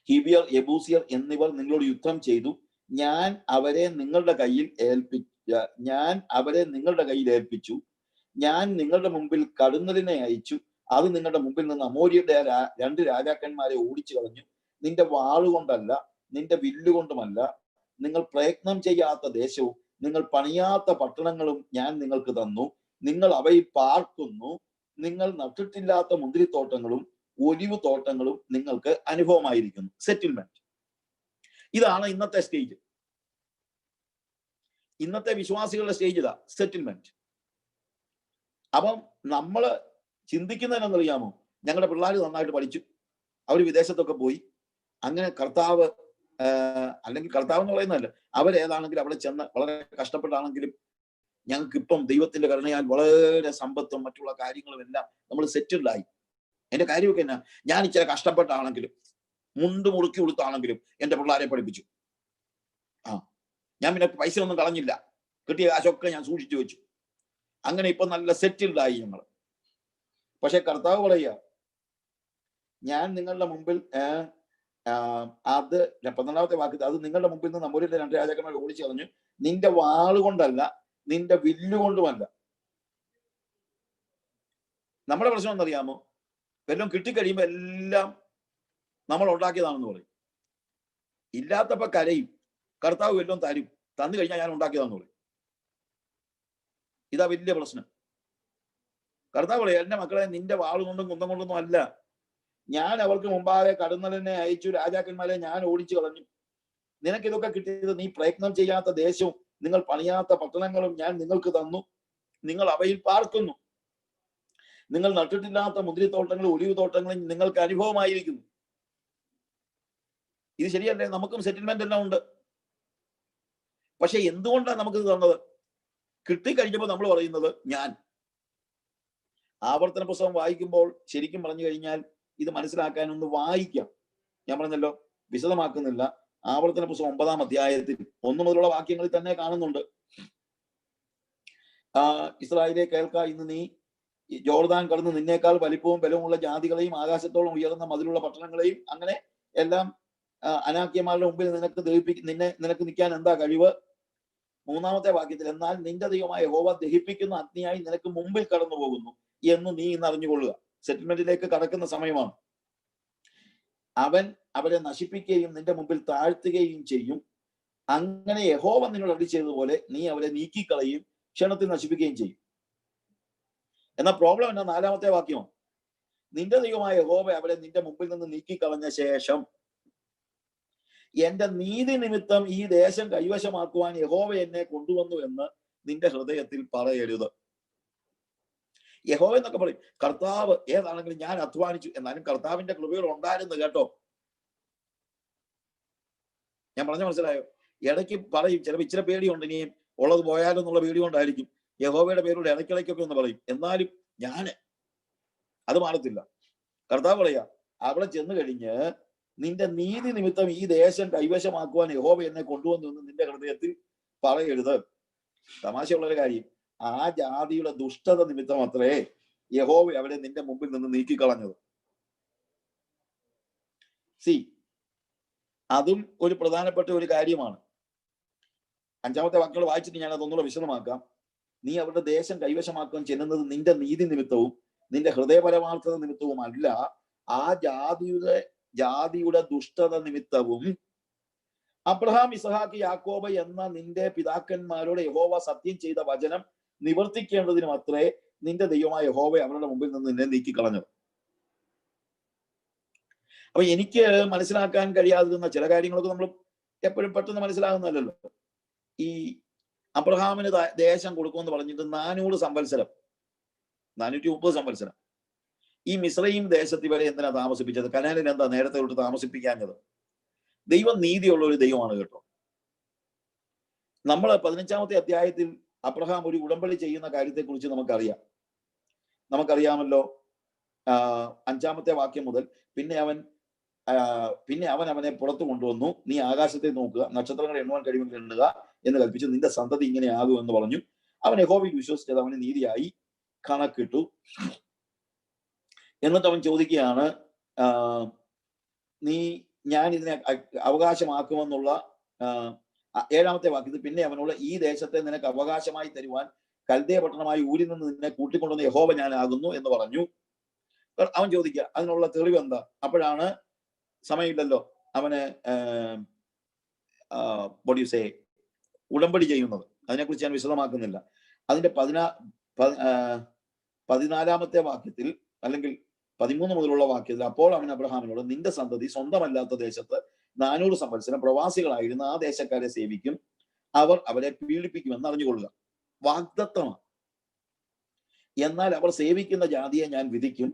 ഹിബിയർ, യെബൂസിയർ എന്നിവർ നിങ്ങളോട് യുദ്ധം ചെയ്തു. ഞാൻ അവരെ നിങ്ങളുടെ കയ്യിൽ ഏൽപ്പിച്ചു. ഞാൻ നിങ്ങളുടെ മുമ്പിൽ കടന്നലിനെ അയച്ചു. അത് നിങ്ങളുടെ മുമ്പിൽ നിന്ന് അമോര്യരുടെ 2 രാജാക്കന്മാരെ ഓടിച്ചു കളഞ്ഞു. നിന്റെ വാളുകൊണ്ടല്ല, നിന്റെ വില്ലുകൊണ്ടുമല്ല, നിങ്ങൾ പ്രയത്നം ചെയ്യാത്ത ദേശവും നിങ്ങൾ പണിയാത്ത പട്ടണങ്ങളും ഞാൻ നിങ്ങൾക്ക് തന്നു. നിങ്ങൾ അവയിൽ പാർക്കുന്നു. നിങ്ങൾ നട്ടിട്ടില്ലാത്ത മുന്തിരിത്തോട്ടങ്ങളും ഒലിവ് തോട്ടങ്ങളും നിങ്ങൾക്ക് അനുഭവമായിരിക്കുന്നു. സെറ്റിൽമെന്റ്. ഇതാണ് ഇന്നത്തെ സ്റ്റേജ്. ഇന്നത്തെ വിശ്വാസികളുടെ സ്റ്റേജ് ഇതാ, സെറ്റിൽമെന്റ്. അപ്പം നമ്മള് ചിന്തിക്കുന്നതിനെന്നറിയാമോ? ഞങ്ങളുടെ പിള്ളേർ നന്നായിട്ട് പഠിച്ചു, അവർ വിദേശത്തൊക്കെ പോയി, അങ്ങനെ കർത്താവ് അല്ലെങ്കിൽ കർത്താവ് എന്ന് പറയുന്നതല്ല, അവരേതാണെങ്കിലും അവിടെ ചെന്ന് വളരെ കഷ്ടപ്പെട്ടാണെങ്കിലും ഞങ്ങൾക്ക് ഇപ്പം ദൈവത്തിന്റെ കരുണയാൽ വളരെ സമ്പത്തും മറ്റുള്ള കാര്യങ്ങളും എല്ലാം നമ്മൾ സെറ്റിൽഡായി. എന്റെ കാര്യമൊക്കെ എന്നാ, ഞാൻ ഇച്ചിരി കഷ്ടപ്പെട്ടാണെങ്കിലും മുണ്ട് മുറുക്കി കൊടുത്താണെങ്കിലും എന്റെ പിള്ളേരെ പഠിപ്പിച്ചു. ഞാൻ പിന്നെ പൈസ ഒന്നും കളഞ്ഞില്ല, കിട്ടിയ കാശൊക്കെ ഞാൻ സൂക്ഷിച്ചു വെച്ചു. അങ്ങനെ ഇപ്പൊ നല്ല സെറ്റിൽഡായി ഞങ്ങൾ. പക്ഷെ കർത്താവ് പറയുക, ഞാൻ നിങ്ങളുടെ മുമ്പിൽ അത് 14ാമത്തെ വാക്യത്തിൽ, അത് നിങ്ങളുടെ മുമ്പിൽ നിന്ന് നമ്മുടെ 2 രാജാക്കന്മാർ ഓടിച്ചു കളഞ്ഞു. നിന്റെ വാളുകൊണ്ടല്ല, നിന്റെ വില്ലുകൊണ്ടുമല്ല. നമ്മുടെ പ്രശ്നം എന്നറിയാമോ? വല്ലതും കിട്ടിക്കഴിയുമ്പോ എല്ലാം നമ്മൾ ഉണ്ടാക്കിയതാണെന്ന് പറയും. ഇല്ലാത്തപ്പോ കരയും, കർത്താവ് വല്ലതും തരും, തന്നു കഴിഞ്ഞാൽ ഞാൻ ഉണ്ടാക്കിയതാണെന്ന് പറയും. ഇതാ വലിയ പ്രശ്നം. കർത്താവ് പറയും, എന്റെ മക്കളെ, നിന്റെ വാളുകൊണ്ടും കുന്തം കൊണ്ടൊന്നും അല്ല, ഞാൻ അവർക്ക് മുമ്പാകെ കടന്നലിനെ അയച്ചു, രാജാക്കന്മാരെ ഞാൻ ഓടിച്ചു കളഞ്ഞു. നിനക്കിതൊക്കെ കിട്ടിയത് നീ പ്രയത്നം ചെയ്യാത്ത ദേശവും നിങ്ങൾ പണിയാത്ത പട്ടണങ്ങളും ഞാൻ നിങ്ങൾക്ക് തന്നു. നിങ്ങൾ അവയിൽ പാർക്കുന്നു. നിങ്ങൾ നട്ടിട്ടില്ലാത്ത മുന്തിരിത്തോട്ടങ്ങളും ഒലിവ് തോട്ടങ്ങളും നിങ്ങൾക്ക് അനുഭവമായിരിക്കുന്നു. ഇത് ശരിയല്ലേ? നമുക്കും സെറ്റിൽമെന്റ് എല്ലാം ഉണ്ട്. പക്ഷെ എന്തുകൊണ്ടാണ് നമുക്കിത് തന്നത്? കിട്ടിക്കഴിഞ്ഞപ്പോൾ നമ്മൾ പറയുന്നത് ഞാൻ. ആവർത്തന പുസ്തകം വായിക്കുമ്പോൾ ശരിക്കും പറഞ്ഞു കഴിഞ്ഞാൽ ഇത് മനസ്സിലാക്കാൻ ഒന്ന് വായിക്കാം. ഞാൻ പറഞ്ഞല്ലോ, വിശദമാക്കുന്നില്ല. ആവർത്തന പുസ്തകം 9ാം അധ്യായത്തിൽ 1 മുതലുള്ള വാക്യങ്ങളിൽ തന്നെ കാണുന്നുണ്ട്. ഇസ്രായേലേ കേൾക്ക, ഇന്ന് നീ ജോർദാൻ കടന്ന് നിന്നേക്കാൾ വലിപ്പവും ബലവുമുള്ള ജാതികളെയും ആകാശത്തോളം ഉയർന്ന മതിലുള്ള പട്ടണങ്ങളെയും അങ്ങനെ എല്ലാം അനാക്യന്മാരുടെ മുമ്പിൽ നിനക്ക് നിൽക്കാൻ എന്താ കഴിവ്? 3ാമത്തെ വാക്യത്തിൽ, എന്നാൽ നിന്റെ ദൈവമായ യഹോവ ദഹിപ്പിക്കുന്ന അഗ്നിയായി നിനക്ക് മുമ്പിൽ കടന്നു പോകുന്നു എന്ന് നീ ഇന്ന് അറിഞ്ഞുകൊള്ളുക. സെറ്റിൽമെന്റിലേക്ക് കടക്കുന്ന സമയമാണ്. അവൻ അവരെ നശിപ്പിക്കുകയും നിന്റെ മുമ്പിൽ താഴ്ത്തുകയും ചെയ്യും. അങ്ങനെ യഹോവ നിന്നോട് അരുളി ചെയ്തതുപോലെ നീ അവരെ നീക്കിക്കളയും, ക്ഷണത്തിൽ നശിപ്പിക്കുകയും ചെയ്യും. എന്നാൽ പ്രോബ്ലം എന്നാ? 4ാമത്തെ വാക്യമാണ്. നിന്റെ ദൈവമായ യഹോവ അവരെ നിന്റെ മുമ്പിൽ നിന്ന് നീക്കിക്കളഞ്ഞ ശേഷം എന്റെ നീതി നിമിത്തം ഈ ദേശം കൈവശമാക്കുവാൻ യഹോവ എന്നെ കൊണ്ടുവന്നു എന്ന് നിന്റെ ഹൃദയത്തിൽ പറയരുത്. യഹോവ എന്നൊക്കെ പറയും. കർത്താവ് ഏതാണെങ്കിലും ഞാൻ അധ്വാനിച്ചു, എന്നാലും കർത്താവിന്റെ കൃപകൾ ഉണ്ടായിരുന്നു കേട്ടോ. ഞാൻ പറഞ്ഞ മനസ്സിലായോ? ഇടയ്ക്ക് പറയും, ചിലപ്പോൾ ഇച്ചിരി പേടിയുണ്ട്, ഇനിയും ഉള്ളത് പോയാലോ എന്നുള്ള പേടി കൊണ്ടായിരിക്കും യഹോവയുടെ പേരോട് ഇടയ്ക്കിടയ്ക്കൊക്കെ ഒന്ന് പറയും. എന്നാലും അത് മാറത്തില്ല. കർത്താവ് പറയാ, അവിടെ ചെന്ന് കഴിഞ്ഞ് നിന്റെ നീതി നിമിത്തം ഈ ദേശം കൈവശമാക്കുവാൻ യഹോവ എന്നെ കൊണ്ടുവന്നു എന്ന് നിന്റെ ഹൃദയത്തിൽ പറയരുത്. തമാശയുള്ളൊരു കാര്യം, ആ ജാതിയുടെ ദുഷ്ടത നിമിത്തം അത്രേ യഹോവ അവരെ നിന്റെ മുമ്പിൽ നിന്ന് നീക്കിക്കളഞ്ഞത്. അതും ഒരു പ്രധാനപ്പെട്ട ഒരു കാര്യമാണ്. 5-ാമത്തെ വാക്കുകൾ വായിച്ചിട്ട് ഞാൻ അതൊന്നുകൂടെ വിശദമാക്കാം. നീ അവരുടെ ദേശം കൈവശമാക്കാൻ ചെല്ലുന്നത് നിന്റെ നീതി നിമിത്തവും നിന്റെ ഹൃദയപരമാർത്ഥത നിമിത്തവും അല്ല, ആ ജാതിയുടെ ദുഷ്ടത നിമിത്തവും അബ്രഹാം, ഇസഹാക്ക്, യാക്കോബ് എന്ന നിന്റെ പിതാക്കന്മാരോട് യഹോവ സത്യം ചെയ്ത വചനം നിവർത്തിക്കേണ്ടതിനും അത്രേ നിന്റെ ദൈവമായ യഹോവ അവരുടെ മുമ്പിൽ നിന്ന് നിന്നെ നീക്കിക്കളഞ്ഞത്. അപ്പൊ എനിക്ക് മനസ്സിലാക്കാൻ കഴിയാതിരുന്ന ചില കാര്യങ്ങളൊക്കെ നമ്മൾ എപ്പോഴും പെട്ടെന്ന് മനസ്സിലാകുന്നല്ലോ. ഈ അബ്രഹാമിന് ദേശം കൊടുക്കുമെന്ന് പറഞ്ഞിട്ട് 400 സംവത്സരം, 430 സംവത്സരം ഈ മിസ്രയീം ദേശത്ത് ഇവരെ എന്തിനാ താമസിപ്പിച്ചത്? കനാനിൽ എന്താ നേരത്തെ തൊട്ട് താമസിപ്പിക്കാഞ്ഞത്? ദൈവം നീതിയുള്ള ഒരു ദൈവമാണ് കേട്ടോ. നമ്മൾ 15-ാമത്തെ അധ്യായത്തിൽ അബ്രഹാം ഒരു ഉടമ്പടി ചെയ്യുന്ന കാര്യത്തെക്കുറിച്ച് നമുക്കറിയാമല്ലോ. 5-ാമത്തെ വാക്യം മുതൽ പിന്നെ അവൻ അവനെ പുറത്തു കൊണ്ടുവന്നു. നീ ആകാശത്തെ നോക്കുക, നക്ഷത്രങ്ങളെ എണ്ണുവാൻ കഴിയുമെങ്കിൽ എണ്ണുക എന്ന് കൽപ്പിച്ചു. നിന്റെ സന്തതി ഇങ്ങനെ ആകുമെന്ന് പറഞ്ഞു. അവൻ യഹോവയിൽ വിശ്വസിച്ചത് അവന് നീതിയായി കണക്കിട്ടു. എന്നിട്ട് അവൻ ചോദിക്കുകയാണ്, ഞാൻ ഇതിനെ അവകാശമാക്കുമെന്നുള്ള 7-ാമത്തെ വാക്യത്തിൽ പിന്നെ അവനോട് ഈ ദേശത്തെ നിനക്ക് അവകാശമായി തരുവാൻ കൽദയ പട്ടണമായി ഊരിൽ നിന്ന് നിന്നെ കൂട്ടിക്കൊണ്ടുവന്ന യഹോവ ഞാനാകുന്നു എന്ന് പറഞ്ഞു. അവൻ ചോദിക്കുക അതിനുള്ള തെളിവ് എന്താ? അപ്പോഴാണ് സമയമില്ലല്ലോ അവന് ഉടമ്പടി ചെയ്യുന്നത്. അതിനെക്കുറിച്ച് ഞാൻ വിശദമാക്കുന്നില്ല. അതിന്റെ 14-ാമത്തെ വാക്യത്തിൽ അല്ലെങ്കിൽ 13 മുതലുള്ള വാക്യത്തിൽ അപ്പോൾ അവൻ അബ്രഹാമിനോട് നിന്റെ സന്തതി സ്വന്തമല്ലാത്ത ദേശത്ത് 400 സംവത്സരം പ്രവാസികളായിരുന്ന ആ ദേശക്കാരെ സേവിക്കും, അവർ അവരെ പീഡിപ്പിക്കുമെന്ന് അറിഞ്ഞുകൊള്ളുക. വാഗ്ദത്തമാണ്. എന്നാൽ അവർ സേവിക്കുന്ന ജാതിയെ ഞാൻ വിധിക്കും,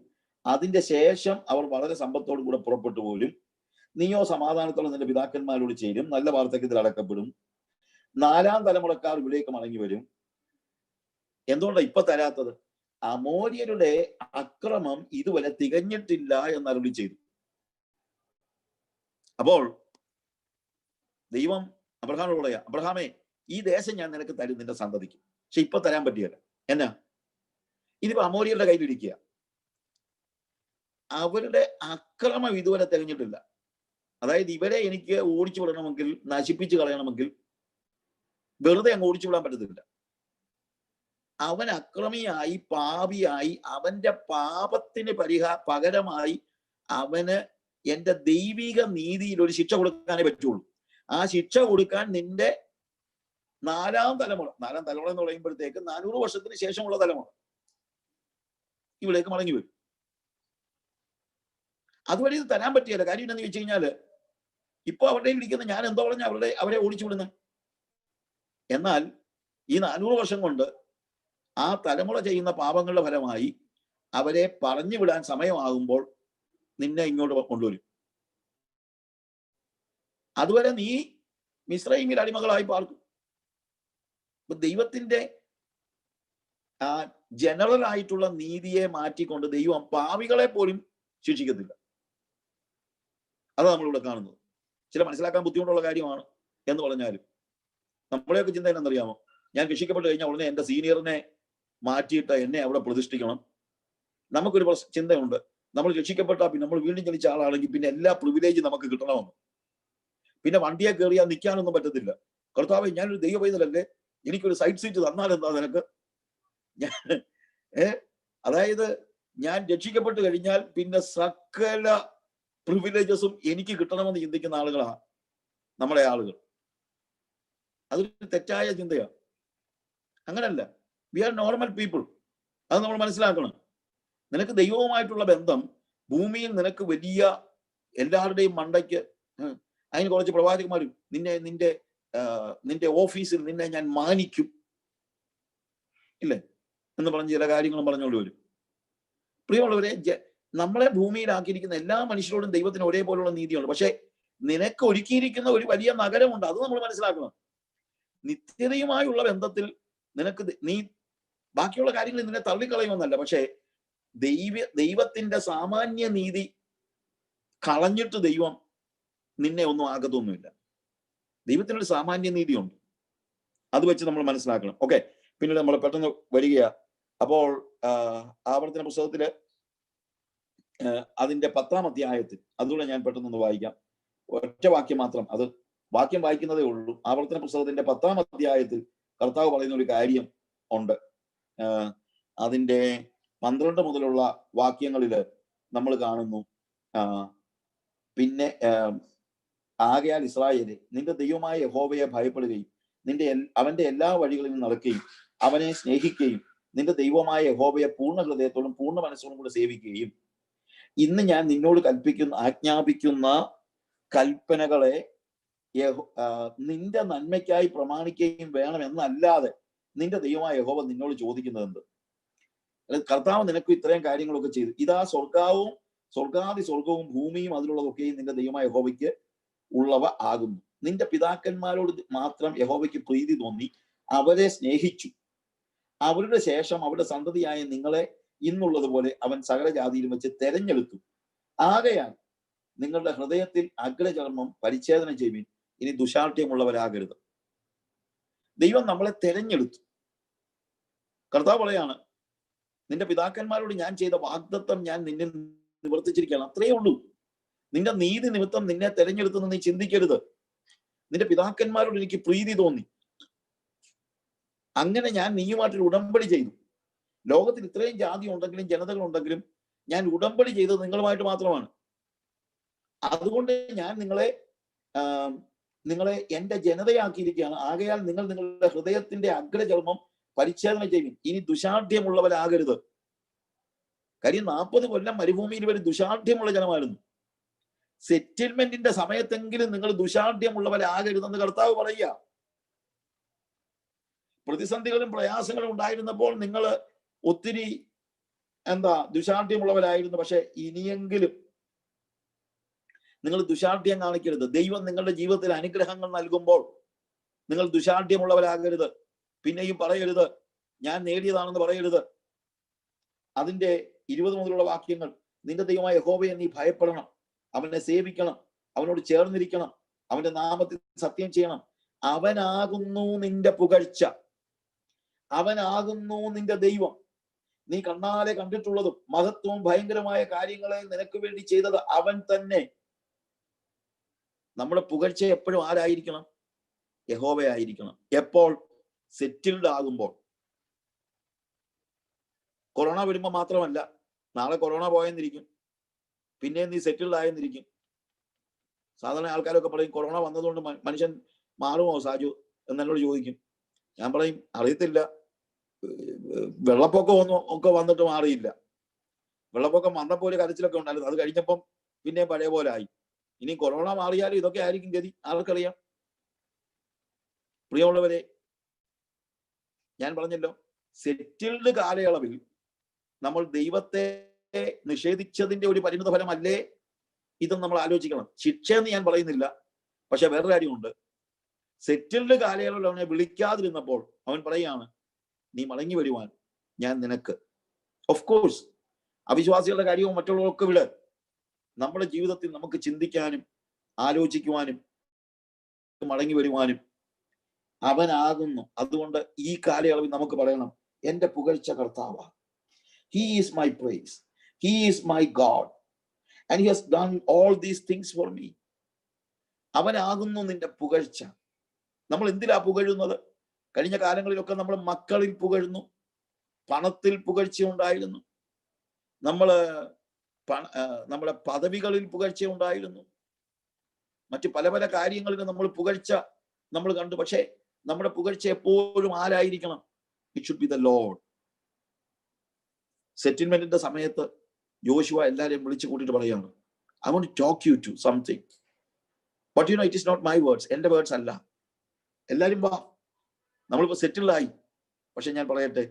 അതിന്റെ ശേഷം അവർ വളരെ സമ്പത്തോടു കൂടെ പുറപ്പെട്ടു പോലും. നീയോ സമാധാനത്തോടെ നിന്റെ പിതാക്കന്മാരോട് ചേരും, നല്ല വാർദ്ധക്യത്തിൽ അടക്കപ്പെടും. 4-ാം തലമുറക്കാർ ഇവിടേക്ക് മടങ്ങി വരും. എന്തുകൊണ്ടാണ് ഇപ്പൊ തരാത്തത്? അമോര്യരുടെ അക്രമം ഇതുവരെ തികഞ്ഞിട്ടില്ല എന്ന് അരുളി ചെയ്തു. അപ്പോൾ ദൈവം അബ്രഹാമിനോട് പറയാ, അബ്രഹാമേ, ഈ ദേശം ഞാൻ നിനക്ക് തരും നിന്റെ സന്തതിക്ക്. പക്ഷെ ഇപ്പൊ തരാൻ പറ്റിയല്ല. എന്നാ? ഇതിപ്പോ അമോര്യരുടെ കയ്യിലിരിക്കുക. അവരുടെ അക്രമം ഇതുവരെ തികഞ്ഞിട്ടില്ല. അതായത് ഇവരെ എനിക്ക് ഓടിച്ചു വിടണമെങ്കിൽ, നശിപ്പിച്ചു കളയണമെങ്കിൽ വെറുതെ അങ്ങ് ഓടിച്ചു വിടാൻ പറ്റത്തില്ല. അവൻ അക്രമിയായി പാപിയായി അവന്റെ പാപത്തിന് പകരമായി അവന് എന്റെ ദൈവിക നീതിയിൽ ഒരു ശിക്ഷ കൊടുക്കാനേ പറ്റുള്ളൂ. ആ ശിക്ഷ കൊടുക്കാൻ നിന്റെ 4-ാം തലമുറ എന്ന് പറയുമ്പോഴത്തേക്ക് 400 വർഷത്തിന് ശേഷമുള്ള തലമുറ ഇവിടേക്ക് മടങ്ങി വരും. അതുവരെ ഇത് തരാൻ പറ്റിയല്ല. കാര്യം എന്താണെന്ന് ചോദിച്ചു കഴിഞ്ഞാല് ഇപ്പൊ അവരുടെ ഇരിക്കുന്ന ഞാൻ എന്തോ പറഞ്ഞ അവരെ ഓടിച്ചു വിടുന്നത്. എന്നാൽ ഈ 400 വർഷം കൊണ്ട് ആ തലമുറ ചെയ്യുന്ന പാപങ്ങളുടെ ഫലമായി അവരെ പറഞ്ഞു വിടാൻ സമയമാകുമ്പോൾ നിന്നെ ഇങ്ങോട്ട് കൊണ്ടുവരും. അതുവരെ നീ മിസ്രയീമിൽ അടിമകളായി പാർക്കും. ദൈവത്തിന്റെ ആ ജനറൽ ആയിട്ടുള്ള നീതിയെ മാറ്റിക്കൊണ്ട് ദൈവം പാപികളെ പോലും ശിക്ഷിക്കത്തില്ല. അതാണ് നമ്മളിവിടെ കാണുന്നത്. ചില മനസ്സിലാക്കാൻ ബുദ്ധിമുട്ടുള്ള കാര്യമാണ് എന്ന് പറഞ്ഞാലും നമ്മളെയൊക്കെ ചിന്ത എന്നറിയാമോ? ഞാൻ രക്ഷിക്കപ്പെട്ട് കഴിഞ്ഞാൽ ഉടനെ എന്റെ സീനിയറിനെ മാറ്റിയിട്ട് എന്നെ അവിടെ പ്രതിഷ്ഠിക്കണം. നമുക്കൊരു ചിന്തയുണ്ട്, നമ്മൾ രക്ഷിക്കപ്പെട്ടാൽ പിന്നെ നമ്മൾ വീണ്ടും ജനിച്ച ആളാണെങ്കിൽ പിന്നെ എല്ലാ പ്രിവിലേജും നമുക്ക് കിട്ടണമെന്ന്. പിന്നെ വണ്ടിയെ കയറിയാൽ നിൽക്കാനൊന്നും പറ്റത്തില്ല. കർത്താവേ, ഞാനൊരു ദൈവ പൈതലല്ലേ, എനിക്കൊരു സൈഡ് സീറ്റ് തന്നാൽ എന്താ നിനക്ക്? അതായത് ഞാൻ രക്ഷിക്കപ്പെട്ട് കഴിഞ്ഞാൽ പിന്നെ സകല പ്രിവിലേജസും എനിക്ക് കിട്ടണമെന്ന് ചിന്തിക്കുന്ന ആളുകളാണ് നമ്മുടെ ആളുകൾ. അതൊരു തെറ്റായ ചിന്തയാണ്. അങ്ങനല്ല. We are normal people. അത് നമ്മൾ മനസ്സിലാക്കണം. നിനക്ക് ദൈവവുമായിട്ടുള്ള ബന്ധം ഭൂമിയിൽ നിനക്ക് വലിയ എല്ലാവരുടെയും മണ്ടയ്ക്ക് അതിന് കുറച്ച് പ്രവാചകന്മാരും നിന്റെ ഓഫീസിൽ നിന്നെ ഞാൻ മാനിക്കും ഇല്ലേ എന്ന് പറഞ്ഞ് ചില കാര്യങ്ങളും പറഞ്ഞുകൊണ്ട് വരും. പ്രിയമുള്ളവരെ, നമ്മളെ ഭൂമിയിലാക്കിയിരിക്കുന്ന എല്ലാ മനുഷ്യരോടും ദൈവത്തിന് ഒരേപോലുള്ള നീതിയുണ്ട്. പക്ഷെ നിനക്ക് ഒരുക്കിയിരിക്കുന്ന ഒരു വലിയ നഗരമുണ്ട്. അത് നമ്മൾ മനസ്സിലാക്കണം. നിത്യതയുമായുള്ള ബന്ധത്തിൽ നീ ബാക്കിയുള്ള കാര്യങ്ങൾ നിന്നെ തള്ളിക്കളയുമെന്നല്ല, പക്ഷെ ദൈവത്തിന്റെ സാമാന്യ നീതി കളഞ്ഞിട്ട് ദൈവം നിന്നെ ഒന്നും ആകത്തൊന്നുമില്ല. ദൈവത്തിനൊരു സാമാന്യ നീതിയുണ്ട്. അത് വെച്ച് നമ്മൾ മനസ്സിലാക്കണം. ഓക്കെ, പിന്നീട് നമ്മൾ പെട്ടെന്ന് വരികയാ. അപ്പോൾ ആവർത്തന പുസ്തകത്തില് അതിന്റെ 10-ാം അധ്യായത്തിൽ അതുകൂടെ ഞാൻ പെട്ടെന്നൊന്ന് വായിക്കാം. ഒറ്റ വാക്യം മാത്രം, അത് വാക്യം വായിക്കുന്നതേ ഉള്ളൂ. ആവർത്തന പുസ്തകത്തിന്റെ 10-ാം അധ്യായത്തിൽ കർത്താവ് പറയുന്ന ഒരു കാര്യം ഉണ്ട്. അതിന്റെ 12 മുതലുള്ള വാക്യങ്ങളിൽ നമ്മൾ കാണുന്നു, പിന്നെ ആകയാൽ ഇസ്രായേലേ, നിന്റെ ദൈവമായ യഹോവയെ ഭയപ്പെടുകയും അവന്റെ എല്ലാ വഴികളിലും നടക്കുകയും അവനെ സ്നേഹിക്കുകയും നിന്റെ ദൈവമായ യഹോവയെ പൂർണ്ണ ഹൃദയത്തോടും പൂർണ്ണ മനസ്സോടും കൂടെ സേവിക്കുകയും ഇന്ന് ഞാൻ നിന്നോട് ആജ്ഞാപിക്കുന്ന കൽപ്പനകളെ നിന്റെ നന്മയ്ക്കായി പ്രമാണിക്കുകയും വേണമെന്നല്ലാതെ നിന്റെ ദൈവമായ യഹോവ നിന്നോട് ചോദിക്കുന്നത് എന്ത്? കർത്താവ് നിനക്ക് ഇത്രയും കാര്യങ്ങളൊക്കെ ചെയ്തു. ഇതാ സ്വർഗവും ഭൂമിയും അതിലുള്ളതൊക്കെയും നിന്റെ ദൈവമായ യഹോവയ്ക്ക് ഉള്ളവ ആകുന്നു. നിന്റെ പിതാക്കന്മാരോട് മാത്രം യഹോവയ്ക്ക് പ്രീതി തോന്നി അവരെ സ്നേഹിച്ചു. അവരുടെ ശേഷം അവരുടെ സന്തതിയായ നിങ്ങളെ ഇന്നുള്ളതുപോലെ അവൻ സകല ജാതിയിലും വെച്ച് തെരഞ്ഞെടുത്തു. ആകയാൽ നിങ്ങളുടെ ഹൃദയത്തിൽ അഗ്രചർമ്മം പരിച്ഛേദന ചെയ്യുവിൻ, ഇനി ദുശാഠ്യമുള്ളവരാകരുത്. ദൈവം നമ്മളെ തെരഞ്ഞെടുത്തു. കർത്താവ് പറയാണ്, നിന്റെ പിതാക്കന്മാരോട് ഞാൻ ചെയ്ത വാഗ്ദത്തം ഞാൻ നിന്നിൽ നിവർത്തിച്ചിരിക്കുകയാണ്. അത്രയേ ഉള്ളൂ. നിന്റെ നീതി നിമിത്തം നിന്നെ തെരഞ്ഞെടുത്തെന്ന് നീ ചിന്തിക്കരുത്. നിന്റെ പിതാക്കന്മാരോട് എനിക്ക് പ്രീതി തോന്നി, അങ്ങനെ ഞാൻ നീയുമായിട്ടൊരു ഉടമ്പടി ചെയ്തു. ലോകത്തിൽ ഇത്രയും ജാതി ഉണ്ടെങ്കിലും ജനതകൾ ഉണ്ടെങ്കിലും ഞാൻ ഉടമ്പടി ചെയ്തത് നിങ്ങളുമായിട്ട് മാത്രമാണ്. അതുകൊണ്ട് ഞാൻ നിങ്ങളെ എന്റെ ജനതയാക്കിയിരിക്കുകയാണ്. ആകയാൽ നിങ്ങൾ നിങ്ങളുടെ ഹൃദയത്തിന്റെ അഗ്രചർമ്മം പരിച്ഛേദന ചെയ്യും, ഇനി ദുശാഠ്യമുള്ളവരാകരുത്. കാര്യം 40 കൊല്ലം മരുഭൂമിയിൽ വരെ ദുശാഠ്യമുള്ള ജനമായിരുന്നു. സെറ്റിൽമെന്റിന്റെ സമയത്തെങ്കിലും നിങ്ങൾ ദുശാഠ്യമുള്ളവരാകരുതെന്ന് കർത്താവ് പറയുക. പ്രതിസന്ധികളും പ്രയാസങ്ങളും ഉണ്ടായിരുന്നപ്പോൾ നിങ്ങൾ ഒത്തിരി ദുശാഠ്യമുള്ളവരായിരുന്നു. പക്ഷെ ഇനിയെങ്കിലും നിങ്ങൾ ദുശാഠ്യം കാണിക്കരുത്. ദൈവം നിങ്ങളുടെ ജീവിതത്തിൽ അനുഗ്രഹങ്ങൾ നൽകുമ്പോൾ നിങ്ങൾ ദുശാഠ്യമുള്ളവരാകരുത്. പിന്നെയും പറയരുത് ഞാൻ നേടിയതാണെന്ന് പറയരുത്. അതിന്റെ 20 മുതലുള്ള വാക്യങ്ങൾ, നിന്റെ ദൈവമായ യഹോവയെ നീ ഭയപ്പെടണം, അവനെ സേവിക്കണം, അവനോട് ചേർന്നിരിക്കണം, അവന്റെ നാമത്തിൽ സത്യം ചെയ്യണം. അവനാകുന്നു നിന്റെ പുകഴ്ച, അവനാകുന്നു നിന്റെ ദൈവം. നീ കണ്ണാലെ കണ്ടിട്ടുള്ളതും മഹത്വവും ഭയങ്കരമായ കാര്യങ്ങളെ നിനക്ക് വേണ്ടി ചെയ്തത് അവൻ തന്നെ. നമ്മുടെ പുകഴ്ച എപ്പോഴും ആരായിരിക്കണം? യഹോവയായിരിക്കണം. എപ്പോൾ? സെറ്റിൽഡ് ആകുമ്പോൾ. കൊറോണ വരുമ്പോൾ മാത്രമല്ല, നാളെ കൊറോണ പോയെന്നിരിക്കും, പിന്നെ നീ സെറ്റിൽഡ് ആയെന്നിരിക്കും. സാധാരണ ആൾക്കാരൊക്കെ പറയും കൊറോണ വന്നതുകൊണ്ട് മനുഷ്യൻ മാറുമോ സാജു എന്നോട് ചോദിക്കും. ഞാൻ പറയും അറിയത്തില്ല. വെള്ളപ്പൊക്കം ഒക്കെ വന്നിട്ട് മാറിയില്ല. വെള്ളപ്പൊക്കം വന്നപ്പോൾ ഒരു കരച്ചിലൊക്കെ ഉണ്ടായിരുന്നു, അത് കഴിഞ്ഞപ്പം പിന്നെ പഴയ പോലെ ആയി. ഇനി കൊറോണ മാറിയാലും ഇതൊക്കെ ആയിരിക്കും ഗതി, ആർക്കറിയാം. പ്രിയമുള്ളവരെ, ഞാൻ പറഞ്ഞല്ലോ, സെറ്റിൽഡ് കാലയളവിൽ നമ്മൾ ദൈവത്തെ നിഷേധിച്ചതിന്റെ ഒരു പരിണിത ഫലമല്ലേ ഇതെന്ന് നമ്മൾ ആലോചിക്കണം. ശിക്ഷയെന്ന് ഞാൻ പറയുന്നില്ല, പക്ഷെ വേറൊരു കാര്യമുണ്ട്. സെറ്റിൽഡ് കാലയളവിൽ അവനെ വിളിക്കാതിരുന്നപ്പോൾ അവൻ പറയാണ്, നീ മടങ്ങി വരുവാൻ ഞാൻ നിനക്ക്. ഓഫ് കോഴ്സ് അവിശ്വാസികളുടെ കാര്യവും മറ്റുള്ളവർക്ക് വിട്. നമ്മുടെ ജീവിതത്തിൽ നമുക്ക് ചിന്തിക്കാനും ആലോചിക്കുവാനും മടങ്ങി വരുവാനും അവനാകുന്നു. അതുകൊണ്ട് ഈ കാലയളവിൽ നമുക്ക് പറയണം, എന്റെ പുകഴ്ച കർത്താവാ. He is my praise. He is my God. And he has done all these things for me. അവനാകുന്നു നിന്റെ പുകഴ്ച. നമ്മൾ എന്തിലാ പുകഴുന്നത്? കഴിഞ്ഞ കാലങ്ങളിലൊക്കെ നമ്മൾ മക്കളിൽ പുകഴുന്നു, പണത്തിൽ പുകഴ്ച ഉണ്ടായിരുന്നു, നമ്മുടെ പദവികളിൽ പുകഴ്ച ഉണ്ടായിരുന്നു, മറ്റു പല പല കാര്യങ്ങളിൽ നമ്മൾ പുകഴ്ച നമ്മൾ കണ്ടു. പക്ഷെ നമ്മുടെ പുകഴ്ച എപ്പോഴും ആരായിരിക്കണം? It should be the lord. സെറ്റിൽമെന്റിന്റെ സമയത്ത് യോശുവ എല്ലാരെയും വിളിച്ചു കൂട്ടിയിട്ട് പറയാണ്, I want to talk you to something, but you know it is not my words. എന്റെ വേർഡ്സ് അല്ല. എല്ലാരും വാ, നമ്മളിപ്പോ സെറ്റിൽഡായി. പക്ഷെ ഞാൻ പറയട്ടെ,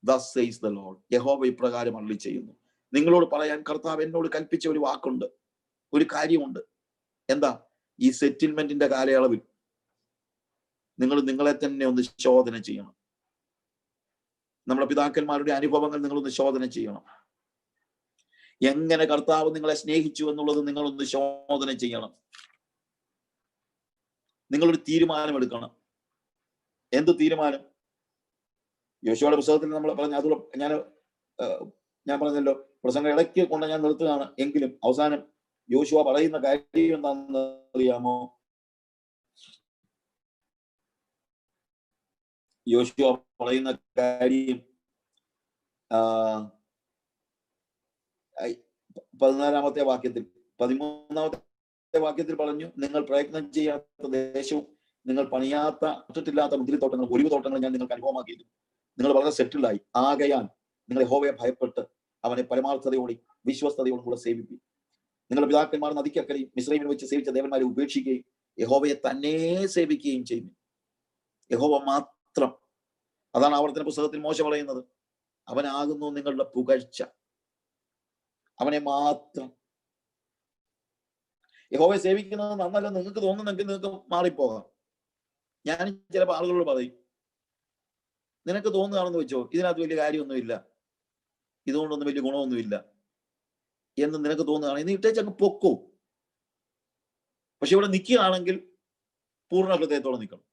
thus says the Lord, യഹോവ ഇപ്രകാരം അരുളി ചെയ്യുന്നു. നിങ്ങളോട് പറയാൻ കർത്താവ് എന്നോട് കൽപ്പിച്ച ഒരു വാക്കുണ്ട്, ഒരു കാര്യമുണ്ട്. എന്താ? ഈ സെറ്റിൽമെന്റിന്റെ കാലയളവിൽ നിങ്ങൾ നിങ്ങളെ തന്നെ ഒന്ന് ശോധന ചെയ്യണം. നമ്മുടെ പിതാക്കന്മാരുടെ അനുഭവങ്ങൾ നിങ്ങളൊന്ന് ശോധന ചെയ്യണം. എങ്ങനെ കർത്താവ് നിങ്ങളെ സ്നേഹിച്ചു എന്നുള്ളത് നിങ്ങളൊന്ന് ശോധന ചെയ്യണം. നിങ്ങളൊരു തീരുമാനം എടുക്കണം. എന്ത് തീരുമാനം? യോശുവയുടെ പുസ്തകത്തിൽ നമ്മൾ പറഞ്ഞ, അതുള്ള ഞാൻ പറഞ്ഞല്ലോ, പ്രസംഗം ഇടയ്ക്ക് കൊണ്ട് ഞാൻ നിർത്തുകയാണ്. എങ്കിലും അവസാനം യോശുവ പറയുന്ന കാര്യം എന്താണെന്ന് അറിയാമോ? യോശുവ പറയുന്ന കാര്യം 14-ാമത്തെ വാക്യത്തിൽ 13-ാമത്തെ വാക്യത്തിൽ പറഞ്ഞു, നിങ്ങൾ പ്രയത്നം ചെയ്യാത്ത ദേശവും നിങ്ങൾ പണിയാത്ത മുന്തിരിത്തോട്ടങ്ങളും ഒലിവ് തോട്ടങ്ങളും ഞാൻ നിങ്ങൾക്ക് അനുഭവമാക്കിയിരുന്നു. നിങ്ങൾ വളരെ സെറ്റിൽഡായി. ആകയാൽ നിങ്ങൾ യഹോവയെ ഭയപ്പെട്ട് അവനെ പരമാർത്ഥതയോടെ വിശ്വസ്തയോടും കൂടെ സേവിപ്പിക്കും. നിങ്ങളുടെ പിതാക്കന്മാർ നദിക്കക്കരയും മിസ്രയീമിൽ വെച്ച് സേവിച്ച ദേവന്മാരെ ഉപേക്ഷിക്കുകയും യഹോവയെ തന്നെ സേവിക്കുകയും ചെയ്യും. യഹോവ മാത്രം. അതാണ് ആവർത്തന പുസ്തകത്തിൽ മോശ പറയുന്നത്, അവനാകുന്നു നിങ്ങളുടെ പുകഴ്ച, അവനെ മാത്രം. യഹോവയെ സേവിക്കുന്നത് നന്നല്ല നിങ്ങൾക്ക് തോന്നുന്നെങ്കിൽ നിങ്ങൾക്ക് മാറിപ്പോകാം. ഞാൻ ചിലപ്പോൾ ആളുകളോട് പറയും, നിനക്ക് തോന്നുകയാണെന്ന് വെച്ചോ, ഇതിനകത്ത് വലിയ കാര്യമൊന്നുമില്ല, ഇതുകൊണ്ടൊന്നും വലിയ ഗുണമൊന്നുമില്ല എന്ന് നിനക്ക് തോന്നുകയാണെങ്കിൽ നീ ഇട്ടേച്ചങ്ങ് പൊക്കോ. പക്ഷെ ഇവിടെ നിൽക്കുകയാണെങ്കിൽ പൂർണ്ണ ഹൃദയത്തോടെ നിൽക്കണം.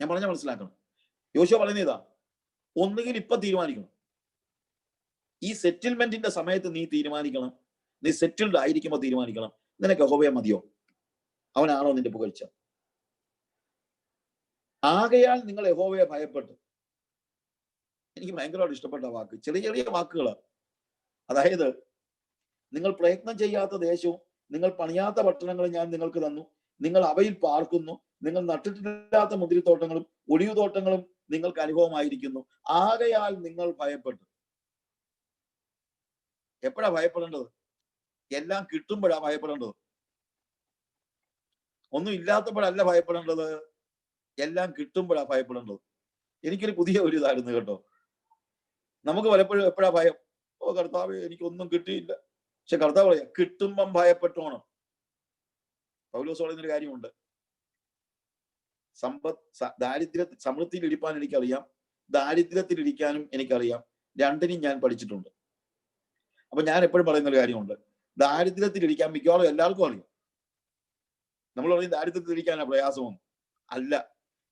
ഞാൻ പറഞ്ഞ മനസ്സിലാക്കണം. യോശുവ പറയുന്ന ഇതാ, ഒന്നുകിൽ ഇപ്പൊ തീരുമാനിക്കണം, ഈ സെറ്റിൽമെന്റിന്റെ സമയത്ത് നീ തീരുമാനിക്കണം, നീ സെറ്റിൽഡ് ആയിരിക്കുമ്പോൾ തീരുമാനിക്കണം, നിനക്ക് യഹോവയെ മതിയോ, അവനാണോ നിന്റെ പുകഴ്ച. ആകയാൽ നിങ്ങൾ യഹോവയെ ഭയപ്പെട്ടു. എനിക്ക് ഭയങ്കരമായിട്ട് ഇഷ്ടപ്പെട്ട വാക്ക്, ചെറിയ ചെറിയ വാക്കുകള്. അതായത്, നിങ്ങൾ പ്രയത്നം ചെയ്യാത്ത ദേശവും നിങ്ങൾ പണിയാത്ത പട്ടണങ്ങളും ഞാൻ നിങ്ങൾക്ക് തന്നു, നിങ്ങൾ അവയിൽ പാർക്കുന്നു, നിങ്ങൾ നട്ടിട്ടില്ലാത്ത മുന്തിരിത്തോട്ടങ്ങളും ഒലിവുതോട്ടങ്ങളും നിങ്ങൾക്ക് അനുഭവമായിരിക്കുന്നു. ആകയാൽ നിങ്ങൾ ഭയപ്പെട്ടു. എപ്പോഴാ ഭയപ്പെടേണ്ടത്? എല്ലാം കിട്ടുമ്പോഴാ ഭയപ്പെടേണ്ടത്. ഒന്നും ഇല്ലാത്തപ്പോഴല്ല ഭയപ്പെടേണ്ടത്, എല്ലാം കിട്ടുമ്പോഴാ ഭയപ്പെടേണ്ടത്. എനിക്കൊരു പുതിയ ഒരു ഇതായിരുന്നു കേട്ടോ. നമുക്ക് പലപ്പോഴും എപ്പോഴാ ഭയം? ഓ കർത്താവേ, എനിക്കൊന്നും കിട്ടിയില്ല. പക്ഷെ കർത്താവ് പറയാ, കിട്ടുമ്പം ഭയപ്പെട്ടോണം. പൗലോസ് പറയുന്നൊരു കാര്യമുണ്ട്, സമൃദ്ധിയിൽ ഇരിപ്പാൻ എനിക്കറിയാം, ദാരിദ്ര്യത്തിൽ ഇരിക്കാനും എനിക്കറിയാം, രണ്ടിനും ഞാൻ പഠിച്ചിട്ടുണ്ട്. അപ്പൊ ഞാൻ എപ്പോഴും പറയുന്നൊരു കാര്യമുണ്ട്, ദാരിദ്ര്യത്തിൽ ഇരിക്കാൻ മിക്കവാറും എല്ലാവർക്കും അറിയാം. നമ്മൾ പറയും ദാരിദ്ര്യത്തിൽ ഇരിക്കാനാ പ്രയാസമൊന്നും അല്ല.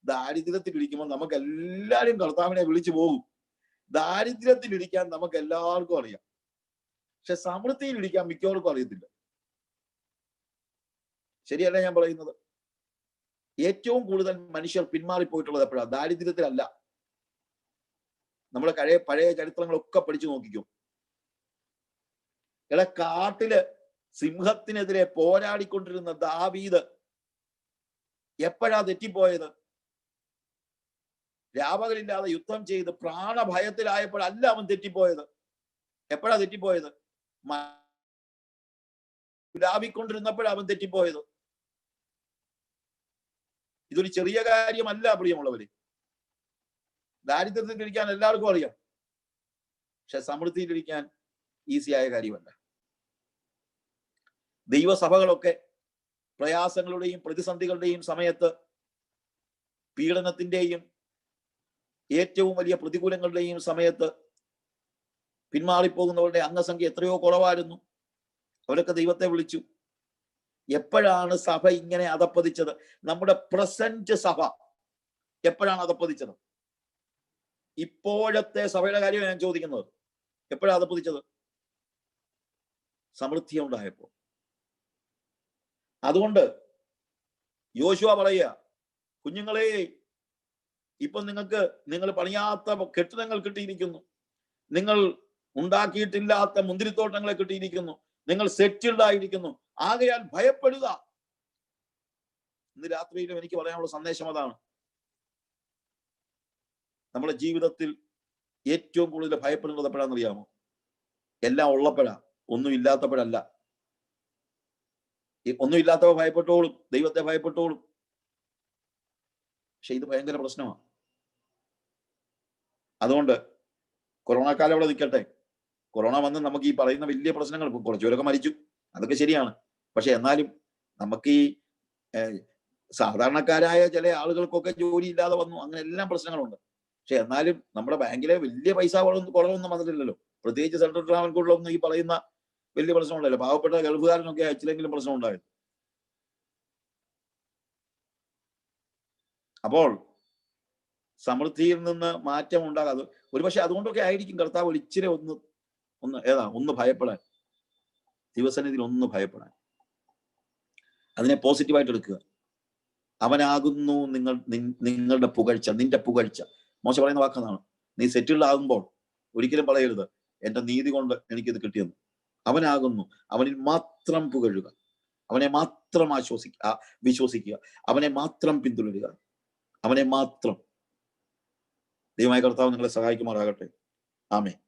ദാരിദ്ര്യത്തിൽ ഇരിക്കുമ്പോൾ നമുക്ക് എല്ലാവരും കർത്താവിനെ വിളിച്ചു പോകും. ദാരിദ്ര്യത്തിൽ ഇരിക്കാൻ നമുക്ക് എല്ലാവർക്കും അറിയാം, പക്ഷെ സമൃദ്ധിയിൽ ഇരിക്കാൻ മിക്കവർക്കും അറിയത്തില്ല. ശരിയല്ല ഞാൻ പറയുന്നത്? ഏറ്റവും കൂടുതൽ മനുഷ്യർ പിന്മാറിപ്പോയിട്ടുള്ളത് എപ്പോഴാണ്? ദാരിദ്ര്യത്തിലല്ല. നമ്മളെ പഴയ ചരിത്രങ്ങളൊക്കെ പഠിച്ചു നോക്കിക്കും. കാട്ടില് സിംഹത്തിനെതിരെ പോരാടിക്കൊണ്ടിരുന്ന ദാവീദ് എപ്പോഴാ തെറ്റിപ്പോയത്? രാപകലില്ലാതെ യുദ്ധം ചെയ്ത് പ്രാണഭയത്തിലായപ്പോഴല്ല അവൻ തെറ്റിപ്പോയത്. എപ്പോഴാ തെറ്റിപ്പോയത്? ലാഭിക്കൊണ്ടിരുന്നപ്പോഴാണ് അവൻ തെറ്റിപ്പോയത്. ഇതൊരു ചെറിയ കാര്യമല്ല പ്രിയമുള്ളവര്. ദാരിദ്ര്യത്തിലിരിക്കാൻ എല്ലാവർക്കും അറിയാം, പക്ഷെ സമൃദ്ധിയിലിരിക്കാൻ ഈസിയായ കാര്യമല്ല. ദൈവസഭകളൊക്കെ പ്രയാസങ്ങളുടെയും പ്രതിസന്ധികളുടെയും സമയത്ത്, പീഡനത്തിന്റെയും ഏറ്റവും വലിയ പ്രതികൂലങ്ങളുടെയും സമയത്ത് പിന്മാറിപ്പോകുന്നവരുടെ അംഗസംഖ്യ എത്രയോ കുറവായിരുന്നു. അവരൊക്കെ ദൈവത്തെ വിളിച്ചു. എപ്പോഴാണ് സഭ ഇങ്ങനെ അധപ്പതിച്ചത്? നമ്മുടെ പ്രസന്റ് സഭ എപ്പോഴാണ് അധപ്പതിച്ചത്? ഇപ്പോഴത്തെ സഭയുടെ കാര്യമാണ് ഞാൻ ചോദിക്കുന്നത്. എപ്പോഴാണ് അധപ്പതിച്ചത്? സമൃദ്ധി ഉണ്ടായപ്പോ. അതുകൊണ്ട് യോശുവ പറയുക, കുഞ്ഞുങ്ങളെ, ഇപ്പൊ നിങ്ങൾ പണിയാത്ത കെട്ടിടങ്ങൾ കിട്ടിയിരിക്കുന്നു, നിങ്ങൾ ഉണ്ടാക്കിയിട്ടില്ലാത്ത മുന്തിരിത്തോട്ടങ്ങളെ കിട്ടിയിരിക്കുന്നു, നിങ്ങൾ സെറ്റിൽഡ് ആയിരിക്കുന്നു. ആകയാൽ ഭയപ്പെടുക. ഇന്ന് രാത്രിയിലും എനിക്ക് പറയാനുള്ള സന്ദേശം അതാണ്. നമ്മുടെ ജീവിതത്തിൽ ഏറ്റവും കൂടുതൽ ഭയപ്പെടുന്നത് എപ്പോഴാണെന്ന് അറിയാമോ? എല്ലാം ഉള്ളപ്പോഴാ, ഒന്നും ഇല്ലാത്തപ്പോഴല്ല. ഒന്നും ഇല്ലാത്തവ ഭയപ്പെട്ടോളും, ദൈവത്തെ ഭയപ്പെട്ടോളും. പക്ഷെ ഇത് ഭയങ്കര പ്രശ്നമാണ്. അതുകൊണ്ട് കൊറോണ കാലം അവിടെ നിൽക്കട്ടെ. കൊറോണ വന്ന് നമുക്ക് ഈ പറയുന്ന വലിയ പ്രശ്നങ്ങൾ, കുറച്ചുപേരൊക്കെ മരിച്ചു, അതൊക്കെ ശരിയാണ്. പക്ഷെ എന്നാലും നമുക്ക് ഈ സാധാരണക്കാരായ ചില ആളുകൾക്കൊക്കെ ജോലി ഇല്ലാതെ വന്നു, അങ്ങനെ എല്ലാം പ്രശ്നങ്ങളുണ്ട്. പക്ഷെ എന്നാലും നമ്മുടെ ബാങ്കിലെ വലിയ പൈസ കുറവൊന്നും വന്നിട്ടില്ലല്ലോ. പ്രത്യേകിച്ച് സെൻട്രൽ ട്രാവൻകൂറിലൊന്നും ഈ പറയുന്ന വലിയ പ്രശ്നമുണ്ടല്ലോ. പാവപ്പെട്ട ഗൾഫുകാരനൊക്കെ അയച്ചില്ലെങ്കിലും പ്രശ്നം ഉണ്ടായിരുന്നു. അപ്പോൾ സമൃദ്ധിയിൽ നിന്ന് മാറ്റം ഉണ്ടാകാതെ ഒരുപക്ഷെ അതുകൊണ്ടൊക്കെ ആയിരിക്കും കർത്താവ് ഇച്ചിരി ഒന്ന് ഭയപ്പെടാൻ, ദിവസനിധിയിൽ ഒന്ന് ഭയപ്പെടാൻ, അതിനെ പോസിറ്റീവായിട്ട് എടുക്കുക. അവനാകുന്നു നിങ്ങളുടെ പുകഴ്ച, നിന്റെ പുകഴ്ച. മോശ പറയുന്ന വാക്കാണ്. നീ സെറ്റിൽഡ് ആകുമ്പോൾ ഒരിക്കലും പറയരുത് എന്റെ നീതി കൊണ്ട് എനിക്കിത് കിട്ടിയെന്ന്. അവനാകുന്നു, അവനിൽ മാത്രം പുകഴുക, അവനെ മാത്രം വിശ്വസിക്കുക, അവനെ മാത്രം പിന്തുടരുക, അവനെ മാത്രം. ദൈവമായ കർത്താവ് നിങ്ങളെ സഹായിക്കുമാറാകട്ടെ. ആമേൻ.